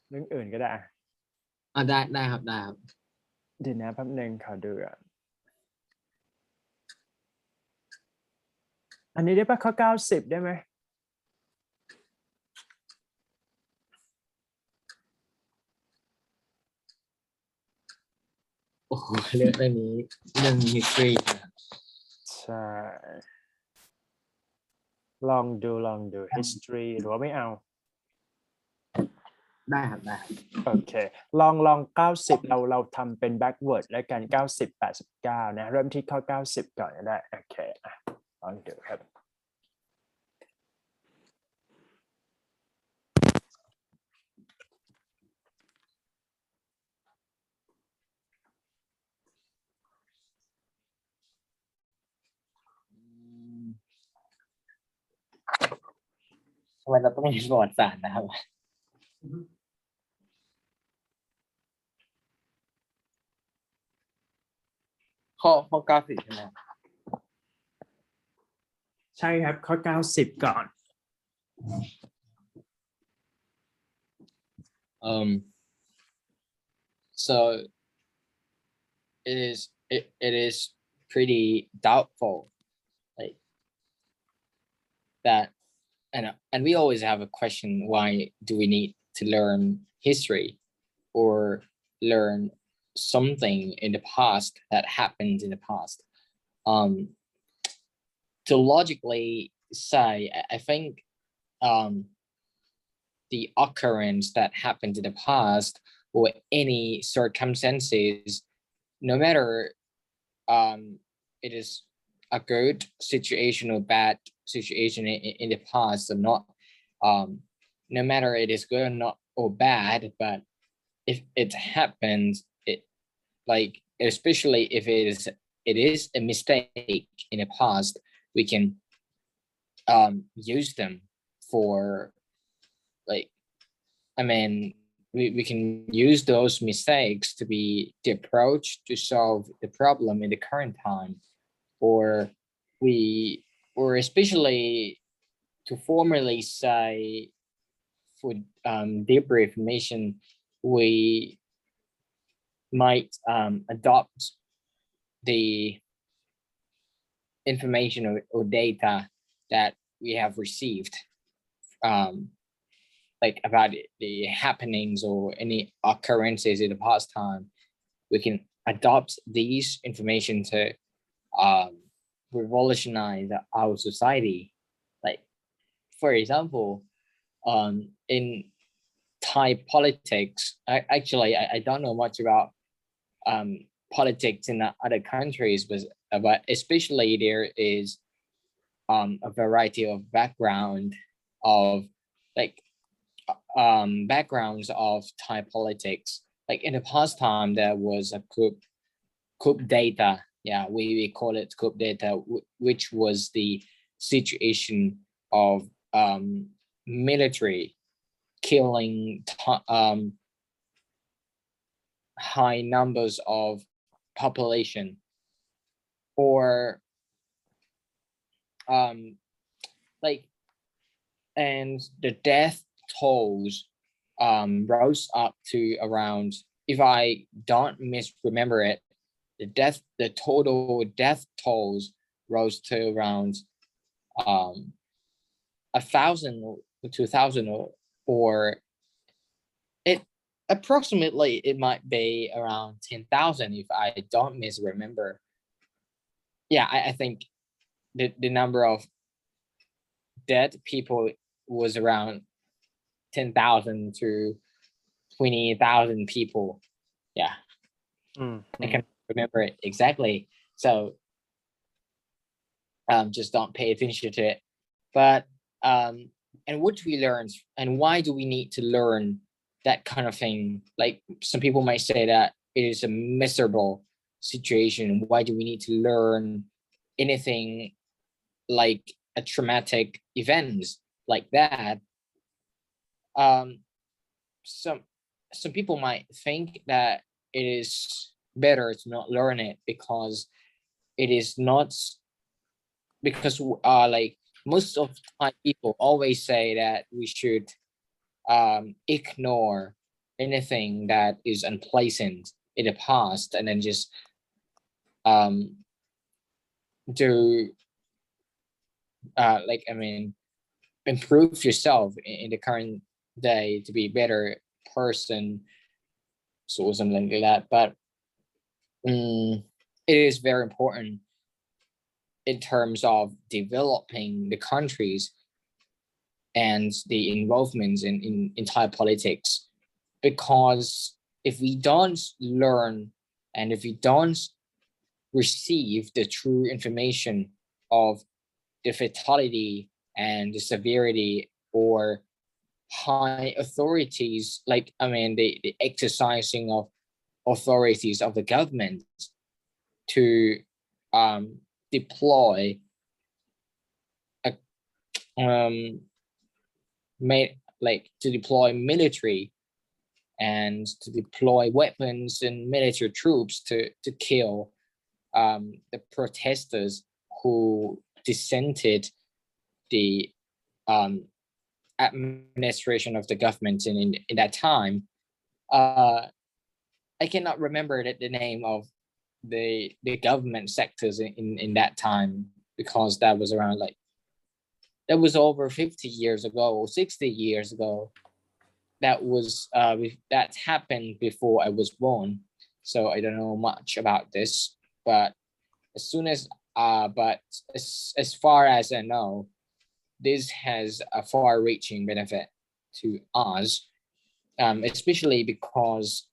เรื่องอื่นก็ได้ ได้ครับได้ครับ เดี๋ยวนะแป๊บนึงขอดูอ่ะอันนี้ได้ปะข้อ90ได้ไหม โอ้โหเรื่องนี้เรื่อง history นะครับ ใช่ลองดู history หรือว่าไม่เอา ได้ครับได้ครับ โอเคลอง90เราทำเป็น backward แล้วกัน90 89นะเริ่มที่ข้อ90ก่อนก็ได้โอเคอ่ะลองดูครับ ทำไมเราต้องเรียนประวัติศาสตร์นะครับข้อ90ใช่ไหม ใช่ครับข้อ90ก่อน so it is pretty doubtful like that and we always have a question, why do we need to learn history or learn something in the past that happened in the past? To logically say, I think the occurrence that happened in the past or any circumstances, no matter it is a good situation or bad situation in the past or not, no matter it is good or not or bad, but if it happens, it like especially if it is a mistake in the past, we can use them for like I mean we can use those mistakes to be the approach to solve the problem in the current time, or we or especially to formally say for deeper information, we might adopt the information or data that we have received like about the happenings or any occurrences in the past time. We can adopt these information to revolutionize our society. Like for example, in Thai politics, I don't know much about politics in other countries, but especially there is a variety of background of like backgrounds of Thai politics. Like in the past time, there was a coup d'etat. Yeah, we call it coup d'etat, which was the situation of military killing high numbers of population, or like and the death tolls rose up to around, if I don't misremember it, the total death tolls rose to around 1,000 or 2,000, or it approximately it might be around 10,000 if I don't misremember. Yeah, I think the number of dead people was around 10,000 to 20,000 people. Yeah, I can remember it exactly. So just don't pay attention to it. But and what do we learn, and why do we need to learn that kind of thing? Like some people might say that it is a miserable situation. Why do we need to learn anything like a traumatic events like that? Some people might think that it is better to not learn it because it is not, because like most of the time people always say that we should ignore anything that is unpleasant in the past and then just do like, I mean, improve yourself in the current day to be a better person, so something like that. But it is very important in terms of developing the countries and the involvements in entire politics, because if we don't learn and if we don't receive the true information of the fatality and the severity or high authorities, like, I mean, the exercising of authorities of the government to deploy a, like to deploy military and to deploy weapons and military troops to kill the protesters who dissented the administration of the government in that time. I cannot remember the name of the government sectors in that time, because that was around, like, that was over 50 years ago or 60 years ago. That was that happened before I was born, so I don't know much about this. But as soon as but as far as I know, this has a far-reaching benefit to us, especially because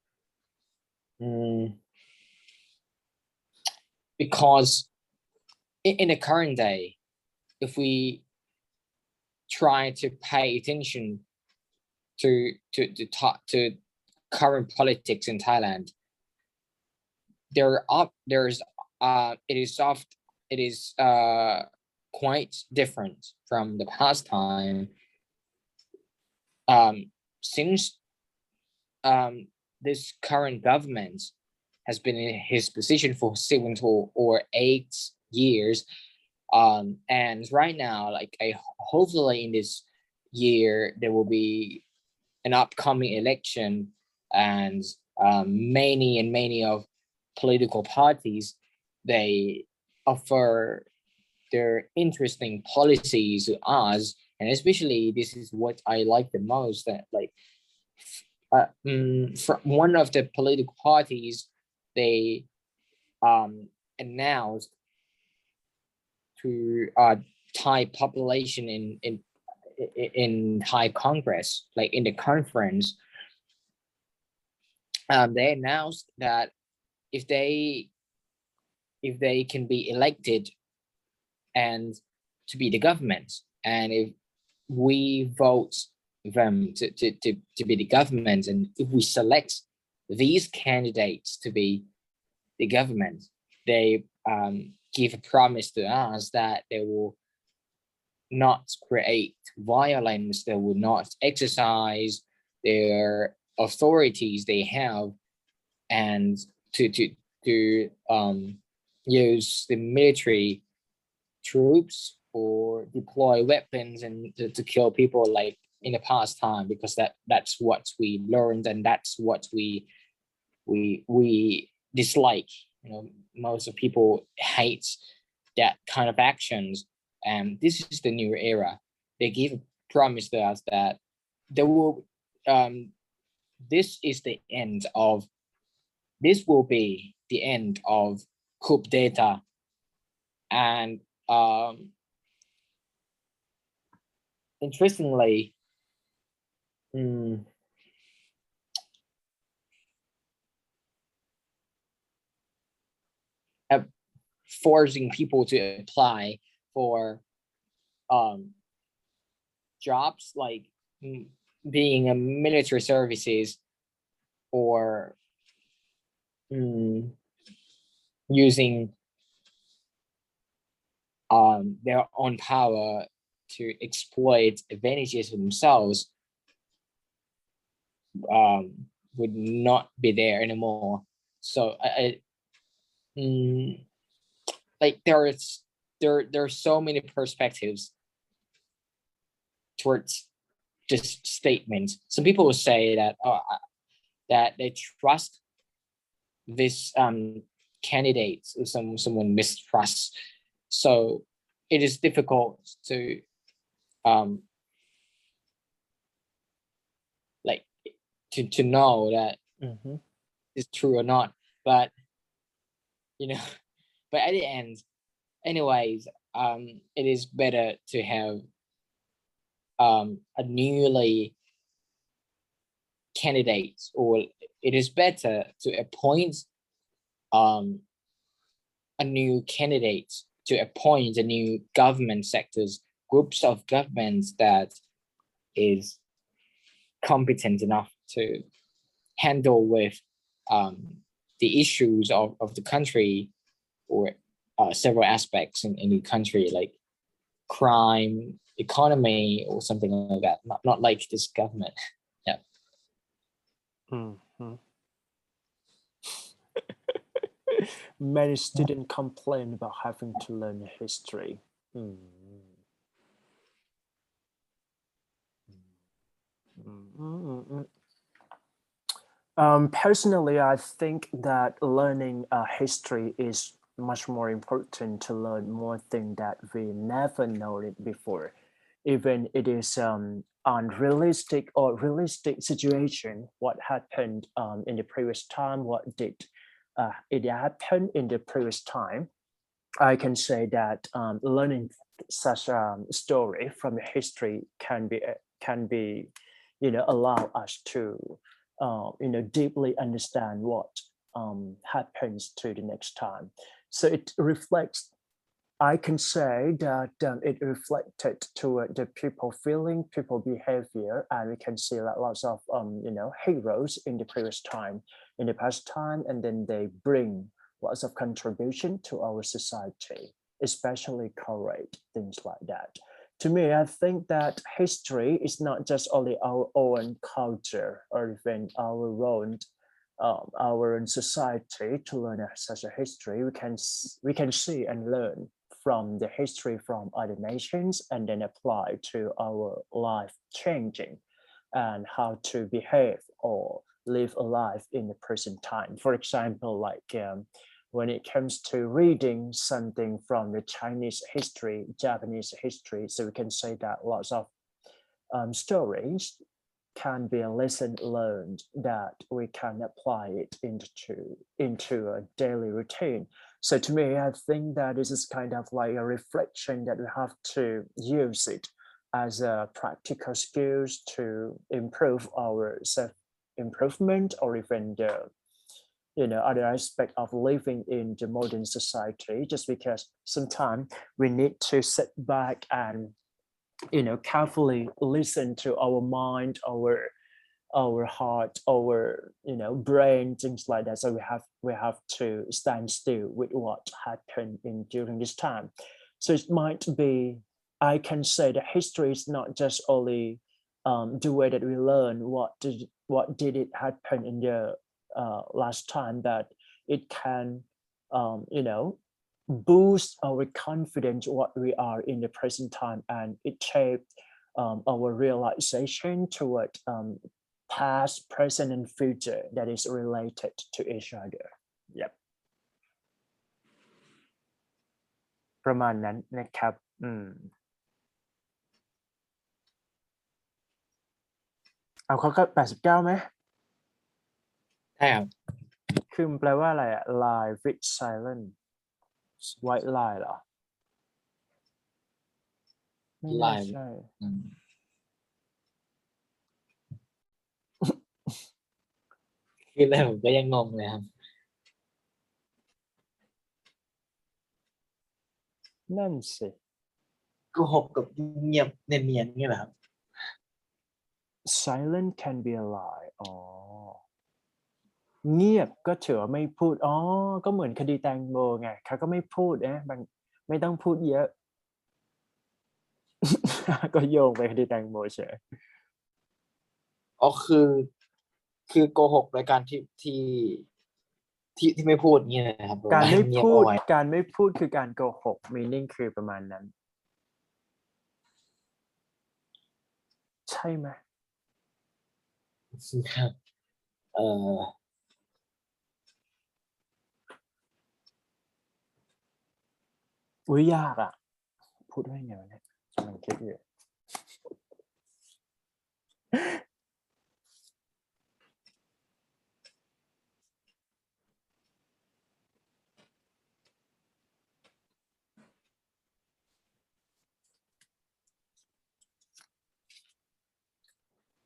in the current day, if we try to pay attention to current politics in Thailand, it is quite different from the past time. Since this current government has been in his position for 7 or 8 years, and right now, like, hopefully in this year there will be an upcoming election, and many of political parties, they offer their interesting policies to us, and especially this is what I like the most, that, like, from one of the political parties, they announced to Thai population in Thai Congress, like in the conference, they announced that if they can be elected and to be the government, and if we vote them to be the government, and if we select these candidates to be the government, they give a promise to us that they will not create violence, they will not exercise their authorities they have, and to use the military troops or deploy weapons and to kill people like in the past time, because that's what we learned and that's what we dislike. You know, most of people hate that kind of actions, and this is the new era. They give a promise to us that there will this is the end of this will be the end of coup d'etat, and interestingly, forcing people to apply for jobs like being a military services, or using their own power to exploit advantages for themselves. would not be there anymore. So like there are so many perspectives towards this statement. Some people will say that that they trust this candidate, or someone mistrusts. So it is difficult to like to know that it's true or not. But but at the end, anyways, it is better to have a newly candidate, or it is better to appoint a new candidate, to appoint a new government sectors, groups of governments that is competent enough to handle with the issues of the country, or several aspects in the country, like crime, economy, or something like that. Not like this government. Yeah. Many students complain about having to learn history. Personally, I think that learning history is much more important to learn more things that we never known before. Even it is unrealistic or realistic situation, what happened in the previous time, what did it happen in the previous time. I can say that learning such a story from history can be allow us to deeply understand what happens to the next time. So it reflects. I can say that it reflected toward the people feeling, people behavior, and we can see that lots of heroes in the previous time, in the past time, and then they bring lots of contribution to our society, especially courage, things like that. To me, I think that history is not just only our own culture or even our own society to learn such a history. We can see and learn from the history from other nations and then apply to our life changing and how to behave or live a life in the present time. For example, like when it comes to reading something from the Chinese history, Japanese history, so we can say that lots of stories can be a lesson learned that we can apply it into a daily routine. So to me, I think that this is kind of like a reflection that we have to use it as a practical skills to improve our self-improvement, or even the other aspect of living in the modern society, just because sometimes we need to sit back and carefully listen to our mind, our heart, our brain, things like that. So we have to stand still with what happened during this time. So it might be, I can say that history is not just only the way that we learn what did it happen in the last time, that it can boost our confidence what we are in the present time, and it shaped our realization toward past, present, and future that is related to each other. Yep. ประมาณนั้นนะครับเอาเขาก็89ไหม ใช่ครับ คือมันแปลว่าอะไรอะ lie with silence white lie เหรอไม่น่าใช่คือแรกผมก็ยังงงเลยครับ นั่นสิ โกหกกับเงียบเนียนๆนี่แหละครับ silent can be a lie อ๋อเงียบก็ถือว่าไม่พูดอ๋อก็เหมือนคดีแตงโมไงเขาก็ไม่พูดนะบางไม่ต้องพูดเยอะ ก็โยงไปคดีแตงโมเฉย อ๋อคือ คือโกหกโดยการที่ไม่พูดเนี่ยนะครับ การไม่ เงียบ พู เอา ด ไว้ การไม่พูดคือการโกหก meaning คือประมาณนั้น ใช่ไหม เออ อุ้ยยากอ่ะ พูดได้ไงวะเนี่ยกำลังคิดอยู่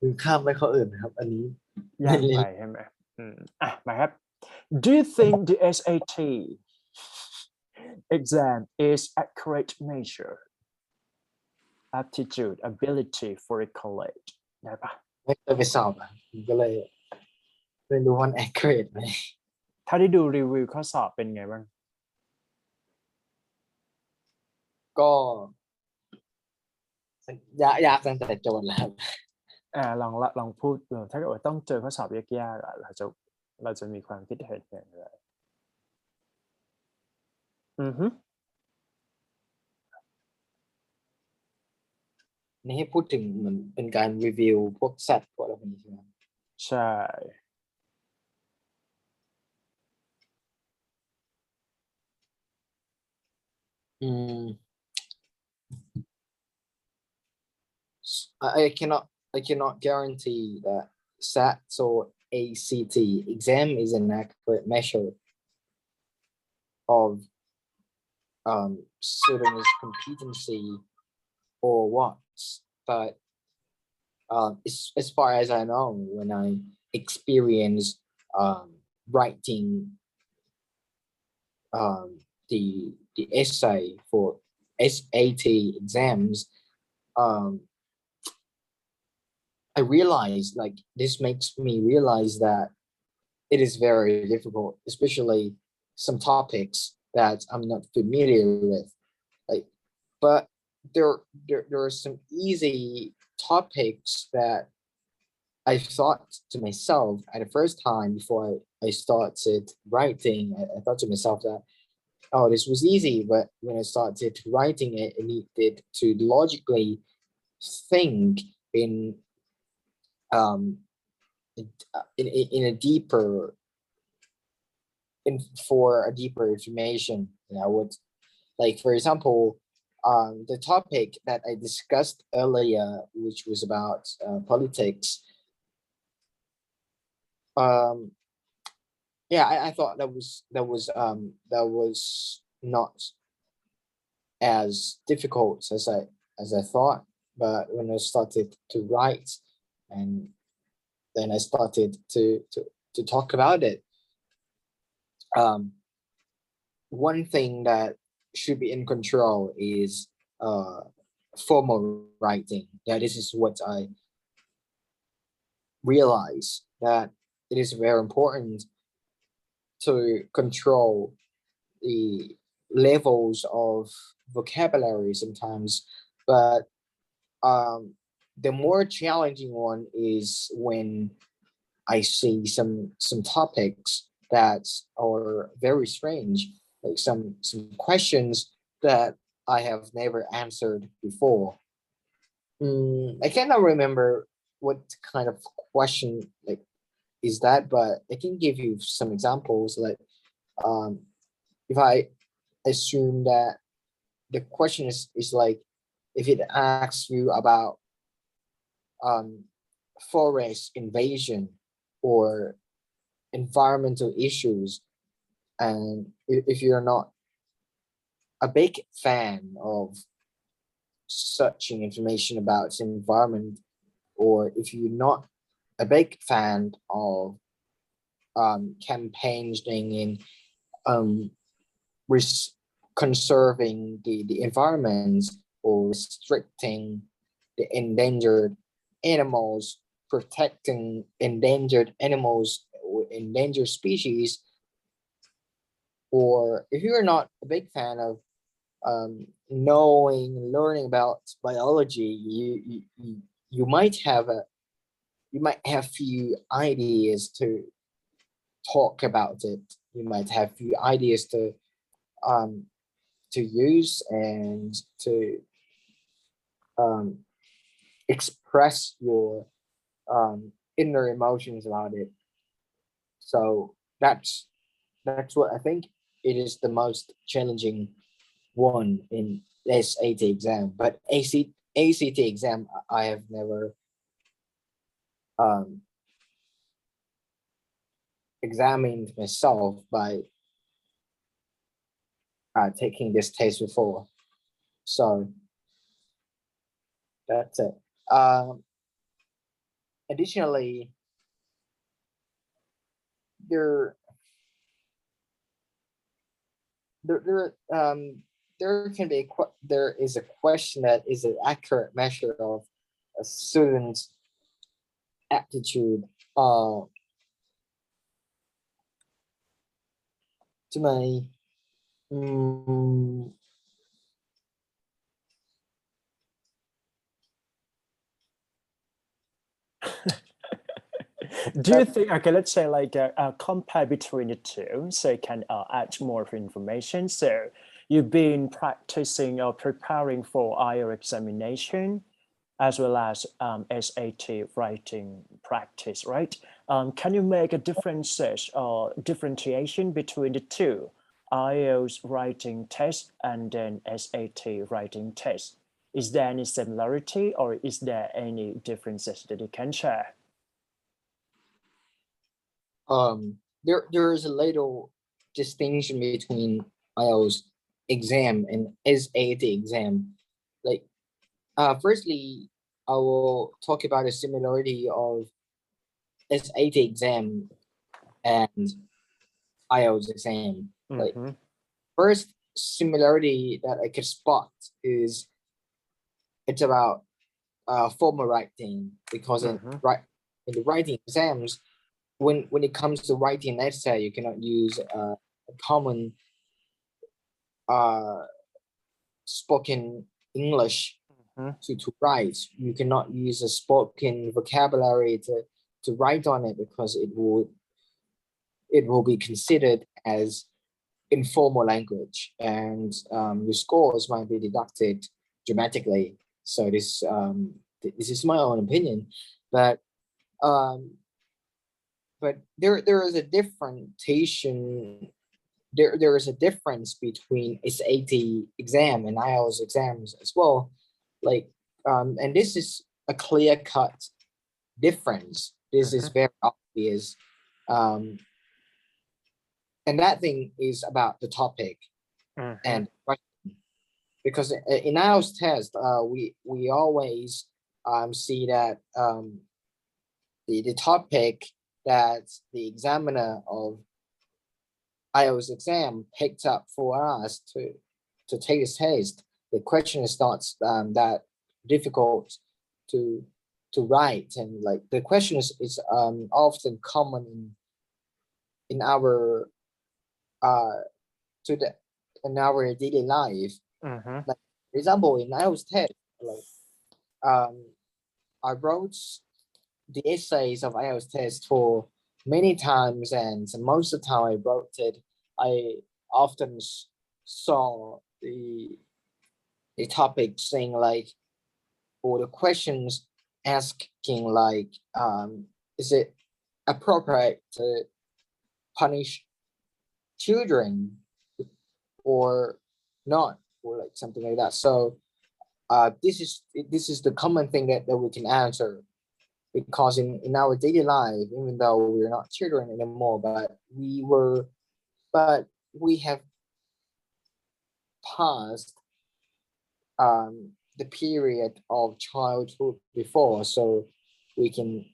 คือข้ามไปข้ออื่นนะครับ อันนี้ ยากไปใช่ไหมมาครับ Do you think the SAT exam is accurate measure aptitude ability for a college ได้ปะ ไม่เคยไปสอบอ่ะผมก็เลยไม่รู้ว่า accurate ไหม ถ้าได้ดูรีวิวข้อสอบเป็นไงบ้าง ก็ยากตั้งแต่โจทย์แล้วครับ ลองพูดถ้าเกิดว่าต้องเจอข้อสอบยากๆเราจะมีความคิดเห็นอย่างไรนี่ให้พูดถึงเหมือนเป็นการรีวิวพวกสัตว์พวกอะไรพวกนี้ใช่ไหม ใช่ อืม I cannot guarantee that SAT or ACT exam is an accurate measure of students' competency or what, but as far as I know, when I experience writing the essay for SAT exams, I realized, like, this makes me realize that it is very difficult, especially some topics that I'm not familiar with. Like, but there are some easy topics that I thought to myself at the first time before I started writing. I thought to myself that, oh, this was easy, but when I started writing it, I needed to logically think in a deeper for a deeper information. And I would, like, for example, the topic that I discussed earlier, which was about politics. Yeah, I thought that was not as difficult as I thought, but when I started to write, and then I started to talk about it, one thing that should be in control is formal writing. Yeah, this is what I realize, that it is very important to control the levels of vocabulary sometimes, but the more challenging one is when I see some topics that are very strange, like some questions that I have never answered before. I cannot remember what kind of question like is that, but I can give you some examples. Like, if I assume that the question is like, if it asks you about forest invasion or environmental issues, and if you're not a big fan of searching information about the environment, or if you're not a big fan of campaigning in conserving the environment, or restricting the endangered animals, protecting endangered animals or endangered species, or if you're not a big fan of learning about biology, you might have you might have few ideas to talk about it. You might have few ideas to use and to express your inner emotions about it. So that's what I think it is the most challenging one in SAT exam. But ACT exam, I have never examined myself by taking this test before. So that's it. Additionally, there can be there is a question that is an accurate measure of a student's aptitude to my Do you think, okay, let's say like compare between the two so you can add more information. So you've been practicing or preparing for IELTS examination as well as SAT writing practice, right? Can you make a differences or differentiation between the two, IELTS writing test and then SAT writing test? Is there any similarity or is there any differences that you can share? There is a little distinction between IELTS exam and SAT exam. Like, firstly, I will talk about the similarity of SAT exam and IELTS exam. Like, first similarity that I could spot is it's about formal writing, because in the writing exams, when it comes to writing an essay, you cannot use a common spoken English to write. You cannot use a spoken vocabulary to write on it, because it will be considered as informal language, and your scores might be deducted dramatically. So this is my own opinion, but there is a differentiation. There is a difference between SAT exam and IELTS exams as well. Like, and this is a clear-cut difference. This is very obvious. And that thing is about the topic and question. Because in IELTS test, we always see that the topic that the examiner of IELTS exam picked up for us to take this test, the question is not that difficult to write, and like the question is often common in our in our daily life. Like, for example, in IELTS test, like I wrote the essays of IELTS test for many times, and most of the time I wrote it, I often saw the topic saying like, or the questions asking like, is it appropriate to punish children or not, or like something like that. So this is the common thing that we can answer, because in our daily life, even though we're not children anymore, but we have passed the period of childhood before, so we can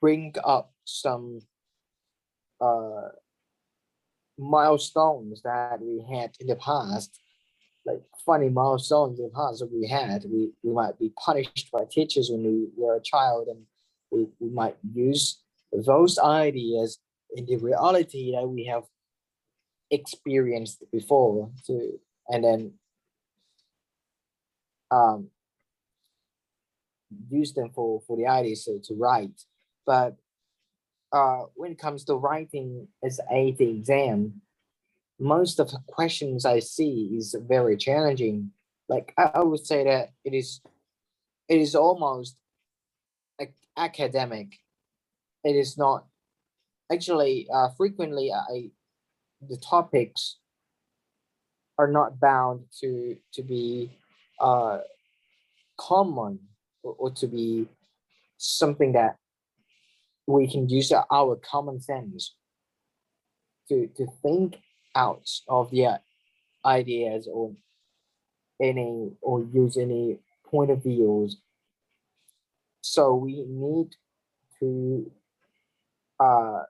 bring up some milestones that we had in the past, like funny milestones in the past that we had. We might be punished by teachers when we were a child, and we might use those ideas in the reality that we have experienced before and then use them for the ideas to write. But when it comes to writing SAT exam, most of the questions I see is very challenging. Like I would say that it is almost like academic. It is not actually frequently the topics are not bound to be common or to be something that we can use our common sense to think out of the ideas or use any point of views. So we need to uh,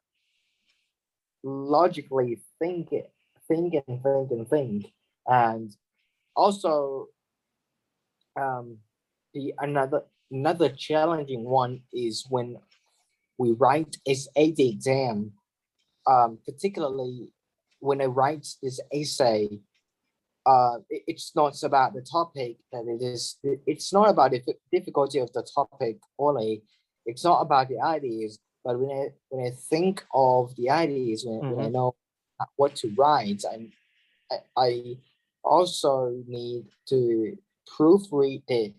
logically think, and also the another challenging one is when we write SAT exam, particularly when I write this essay. It's not about the topic that it's not about the difficulty of the topic only. It's not about the ideas, but when I think of the ideas, when I know what to write, I also need to proofread it,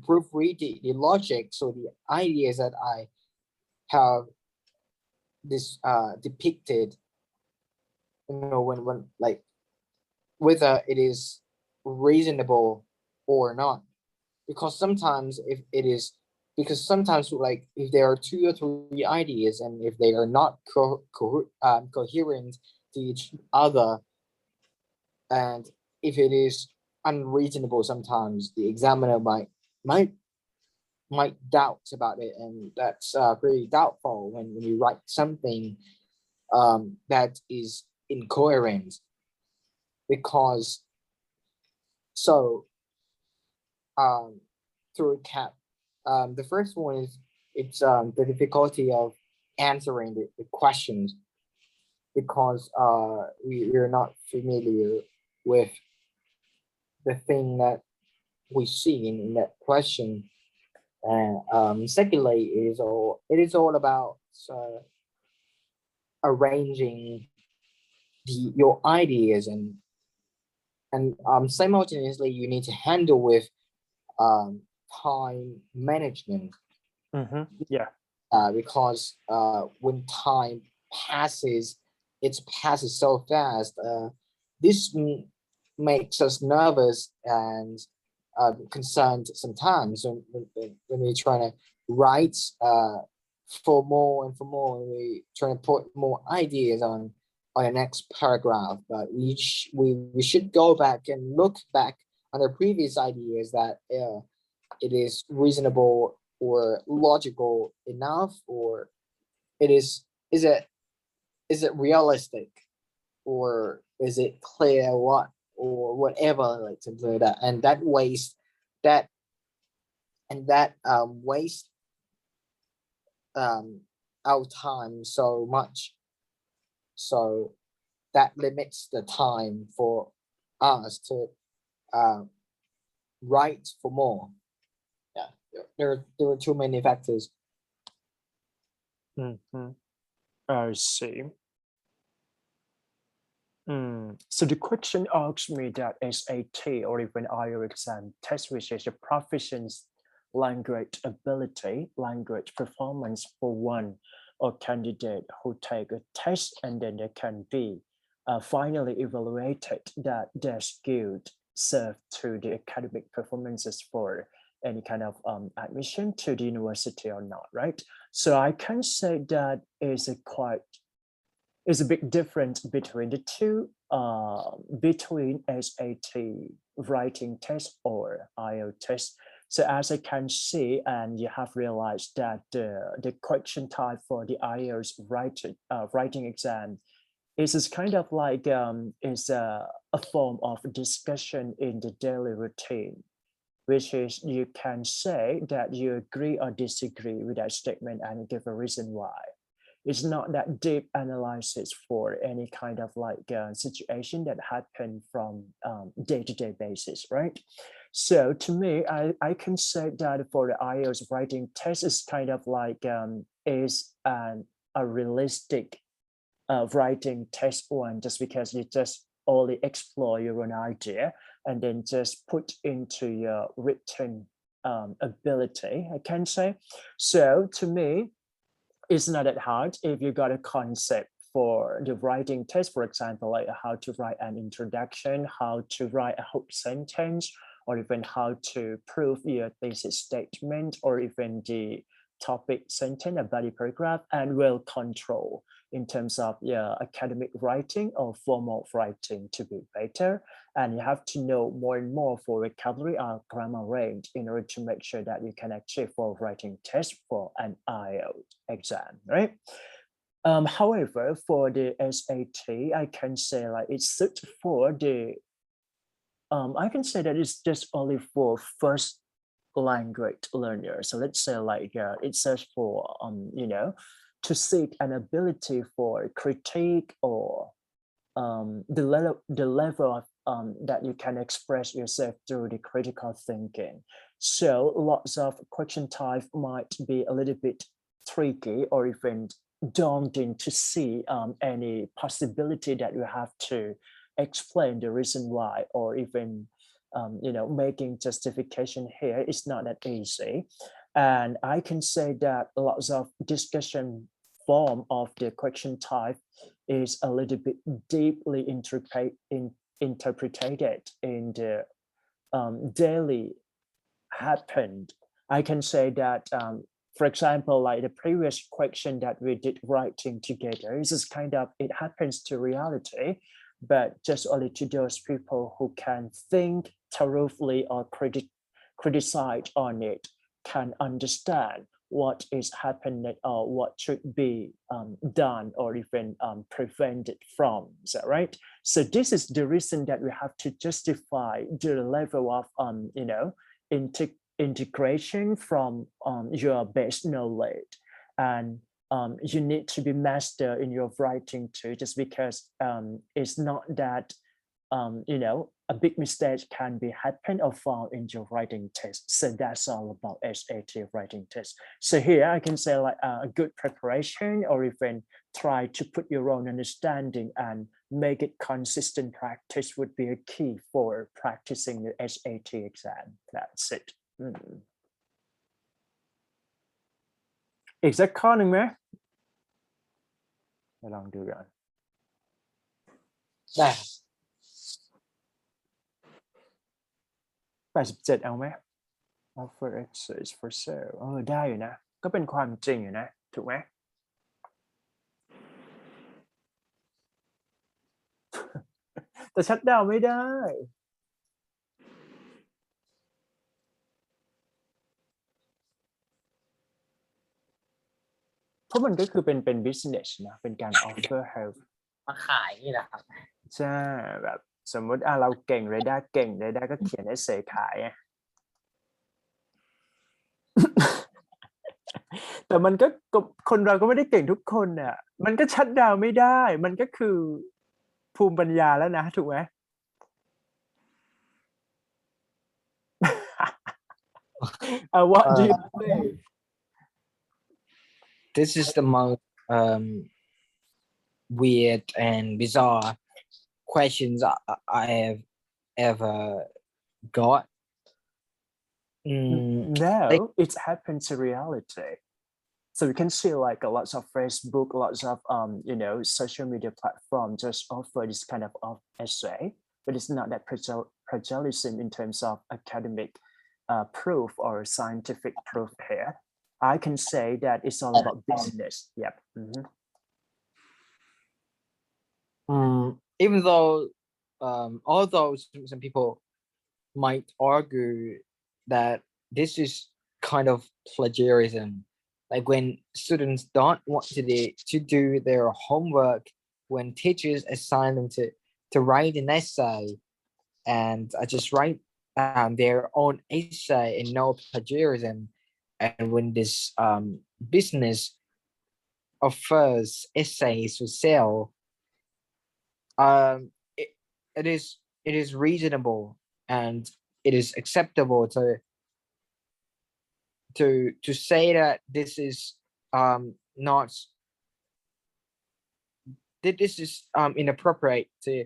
proofread the logic, so the ideas that I have this depicted, when like whether it is reasonable or not. Because sometimes like if there are 2 or 3 ideas and if they are not coherent to each other, and if it is unreasonable, sometimes the examiner might doubt about it, and that's pretty doubtful when you write something that is incoherent. Because so to recap, the first one is it's the difficulty of answering the questions, because we're not familiar with the thing that we see in that question. And secondly, it is all about arranging your ideas, and simultaneously you need to handle with time management. Yeah. Because when time passes, it passes so fast. This makes us nervous and concerned sometimes when we're trying to write for more and for more, and we trying to put more ideas on the next paragraph. But we should go back and look back on the previous ideas, that it is reasonable or logical enough, or is it realistic, or is it clear what, or whatever, like something like that. And that waste our time so much, so that limits the time for us to write for more. Yeah, there are too many factors. I see. So the question asks me that SAT or even IELTS exam test which is a proficiency, language ability, language performance for one or candidate who take a test, and then they can be finally evaluated that their skills serve to the academic performances for any kind of admission to the university or not, right? So I can say that is a big difference between the two, between SAT writing test or IELTS test. So as I can see, and you have realized that the question type for the IELTS writing exam is kind of like is a form of discussion in the daily routine, which is you can say that you agree or disagree with that statement and give a reason why. It's not that deep analysis for any kind of like situation that happen from day-to-day basis, right? So to me, I can say that for the IELTS writing test is kind of like is a realistic writing test one, just because you just only explore your own idea and then just put into your written ability, I can say. So to me, it's not that hard if you got a concept for the writing test, for example, like how to write an introduction, how to write a whole sentence, or even how to prove your thesis statement, or even the topic sentence, a body paragraph, and well control in terms of your academic writing or formal writing to be better. And you have to know more and more for vocabulary or grammar range in order to make sure that you can achieve for writing test for an IELTS exam, right? However, for the SAT, I can say like it's suited for the, I can say that it's just only for first language learners. So let's say like it says for, to seek an ability for critique or the level of that you can express yourself through the critical thinking. So lots of question type might be a little bit tricky or even daunting to see any possibility that you have to explain the reason why, or even making justification here is not that easy. And I can say that lots of discussion form of the question type is a little bit deeply interpreted in the daily happened. I can say that, for example, like the previous question that we did writing together, this is kind of, it happens to reality, but just only to those people who can think thoroughly or criticize on it, can understand what is happening or what should be done or even prevented from. Is that right? So this is the reason that we have to justify the level of integration from your base knowledge, and you need to be master in your writing too, just because it's not that a big mistake can be happen or found in your writing test. So that's all about SAT writing test. So here I can say like a good preparation, or even try to put your own understanding and make it consistent practice would be a key for practicing the SAT exam. That's it. อีกสักข้อหนึ่งไหมไปลองดูกัน ได้ครับ 87เอาไหม offer exercise for sale ได้อยู่นะ ก็เป็นความจริงอยู่นะ ถูกไหม แต่ชัดดาวน์ไม่ได้ เพราะมันก็คือเป็น business นะ เป็นการ offer help มาขายนี่แหละครับ ใช่แบบสมมติเราเก่ง Redar เก่ง Redar ก็เขียน essay ขาย แต่มันก็คนเราก็ไม่ได้เก่งทุกคนน่ะ มันก็ชัดดาวน์ไม่ได้ มันก็คือภูมิปัญญาแล้วนะ ถูกไหม What do you think? This is the most weird and bizarre questions I have ever got. No, it's happened to reality. So you can see like lots of Facebook, lots of social media platforms just offer this kind of essay, but it's not that plagiarism in terms of academic proof or scientific proof here. I can say that it's all about business. Yep. Even though, although some people might argue that this is kind of plagiarism, like when students don't want to do their homework, when teachers assign them to write an essay, and just write their own essay and no plagiarism, and when this business offers essays for sale, it is reasonable and it is acceptable to say that this is not that this is inappropriate to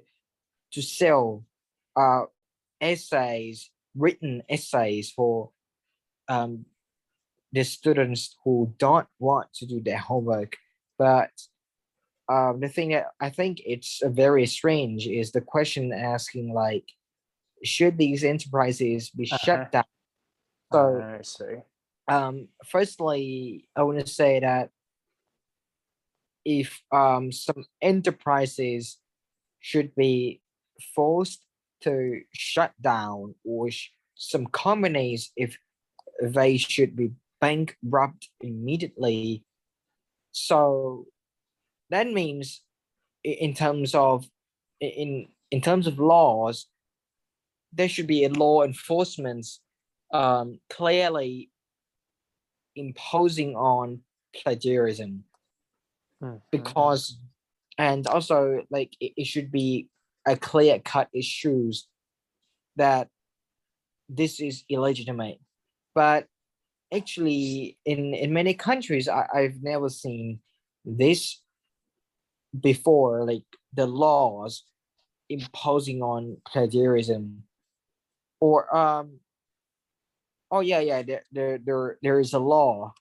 sell essays, written essays for the students who don't want to do their homework. But the thing that I think it's very strange is the question asking like, should these enterprises be shut down? So I see. firstly, I want to say that if some enterprises should be forced to shut down, or some companies, if they should be bankrupt immediately. So that means in terms of in terms of laws, there should be a law enforcement clearly imposing on plagiarism, because and also like it should be a clear-cut issues that this is illegitimate. But actually in many countries I've never seen this before, like the laws imposing on plagiarism. Or oh yeah, there is a law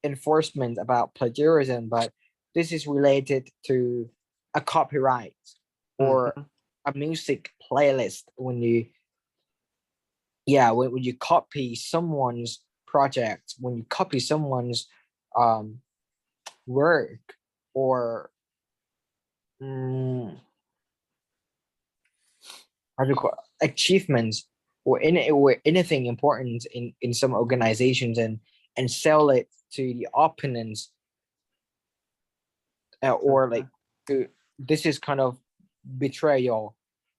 enforcement about plagiarism, but this is related to a copyright or a music playlist. When you when you copy someone's project, when you copy someone's work, or how do you call achievements, or anything important in some organizations, and sell it to the opponents, or like this is kind of betrayal,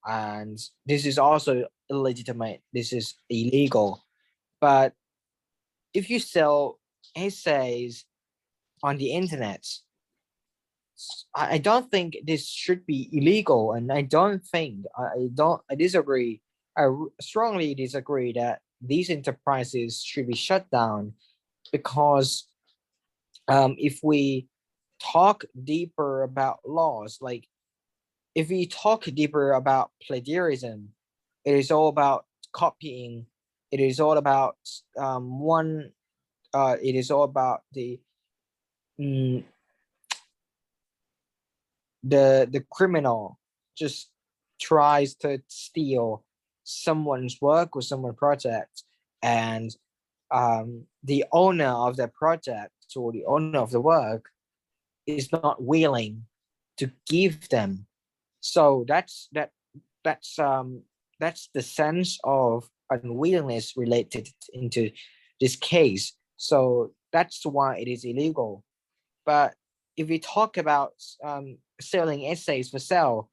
and this is also illegitimate, this is illegal. But if you sell essays on the internet, I don't think this should be illegal, and I disagree. I strongly disagree that these enterprises should be shut down, because if we talk deeper about laws, like if we talk deeper about plagiarism, it is all about copying. It is all about it is all about the criminal just tries to steal someone's work or someone's project, and the owner of the project or the owner of the work is not willing to give them. So that's the sense of unwillingness related into this case. So that's why it is illegal. But if we talk about selling essays for sale,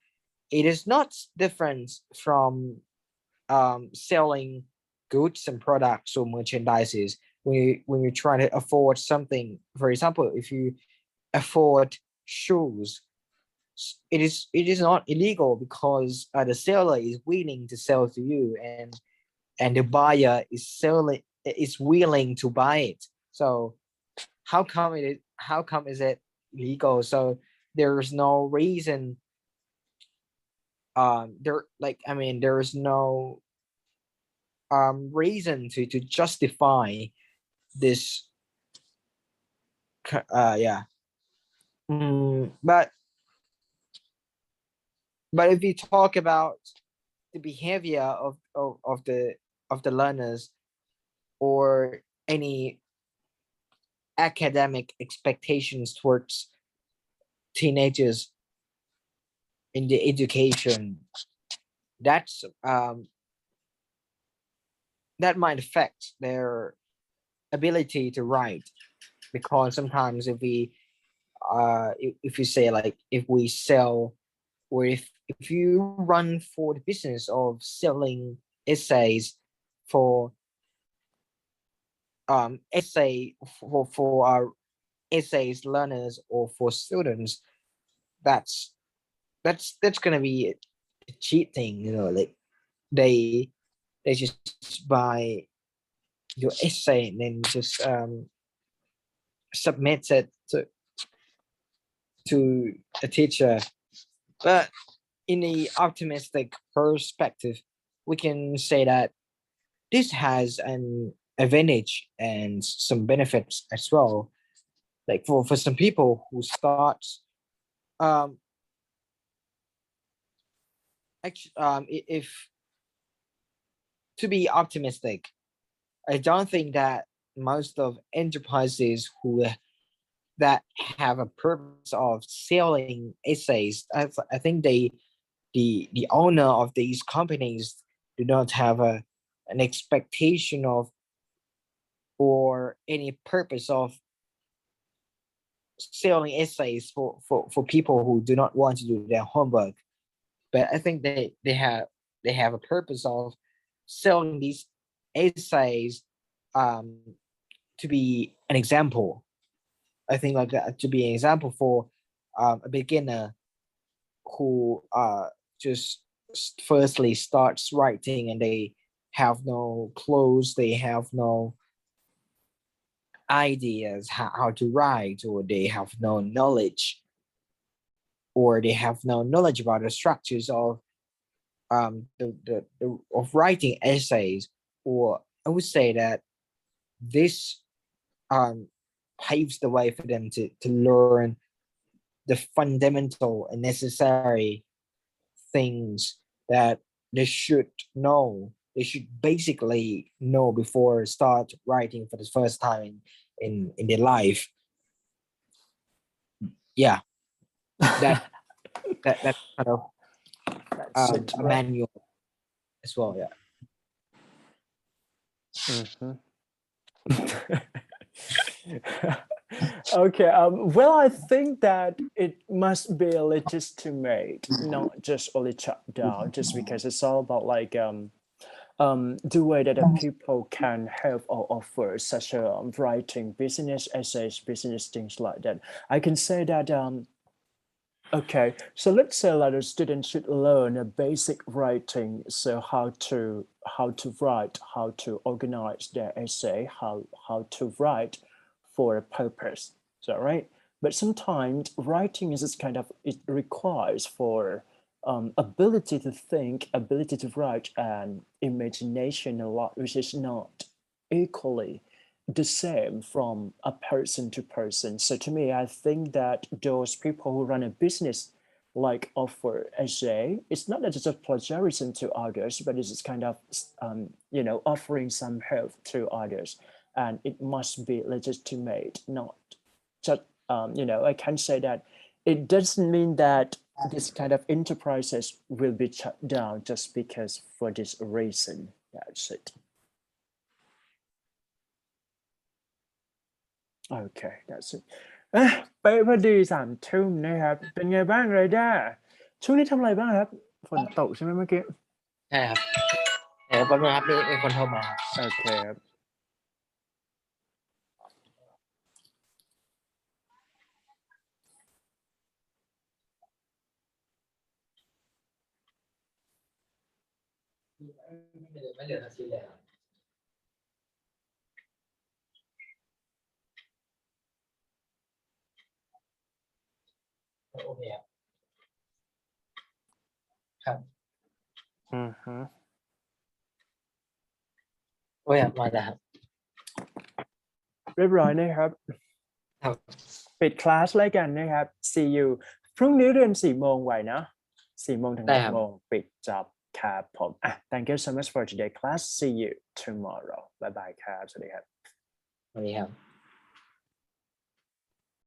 it is not different from selling goods and products or merchandises. When you try to afford something, for example, if you afford shoes, it is not illegal, because the seller is willing to sell to you, and the buyer is willing to buy it. So how come is it legal? So there is no reason, there is no reason to justify this. But if you talk about the behavior of the learners, or any academic expectations towards teenagers in the education, that's that might affect their ability to write. Because sometimes if you say, like, if we sell, or if you run for the business of selling essays for essay for essays learners or for students, that's gonna be a cheating, you know, like they just buy your essay and then just submit it to a teacher. But in the optimistic perspective, we can say that this has an advantage and some benefits as well. Like for some people who start if to be optimistic, I don't think that most of enterprises who that have a purpose of selling essays, I think the owner of these companies do not have an expectation of or any purpose of selling essays for people who do not want to do their homework. But I think they have a purpose of selling these essays to be an example. I think like that to be an example for a beginner who just firstly starts writing and they have no clues, they have no ideas how to write, or they have no knowledge, or they have no knowledge about the structures of of writing essays. Or I would say that this paves the way for them to learn the fundamental and necessary things that they should know. They should basically know before start writing for the first time in their life. Yeah, that kind of That's it, a right? manual as well. Yeah. Okay, well, I think that it must be legitimate, not just only shut down, just because it's all about like the way that the people can help or offer such a writing business essays, business things like that. I can say that okay, so let's say that a student should learn a basic writing, so how to write, how to organize their essay, how to write for a purpose. Is that right? But sometimes writing is this kind of, it requires for ability to think, ability to write, and imagination a lot, which is not equally the same from a person to person. So to me, I think that those people who run a business like offer essay, it's not that it's a plagiarism to others, but it's just kind of offering some help to others, and it must be legitimate, not just I can say that it doesn't mean that this kind of enterprises will be shut down just because for this reason. That's it. Okay, that's it. ไปพอดี3 ทุ่มนะครับ เป็นไงบ้างไรด้าช่วงนี้ทำอะไรบ้างครับ ฝนตกใช่ไหมเมื่อกี้ ใช่ครับเดี๋ยวแป๊บนึงครับมีคนโทรมาครับ โอเคครับ ไม่เหลือสักชิ้นเลยครับโอเคครับ อือฮึ โอ้ยมาแล้วครับ เรียบร้อยนะครับ ครับ ปิดคลาสเลยกันนะครับ see you พรุ่งนี้เรียน4 โมงไหวนะ4 โมงถึง ได้ครับ 6 โมงปิดจอบครับผมthank you so much for today class see you tomorrow bye bye ครับสวัสดีครับ สวัสดีครับ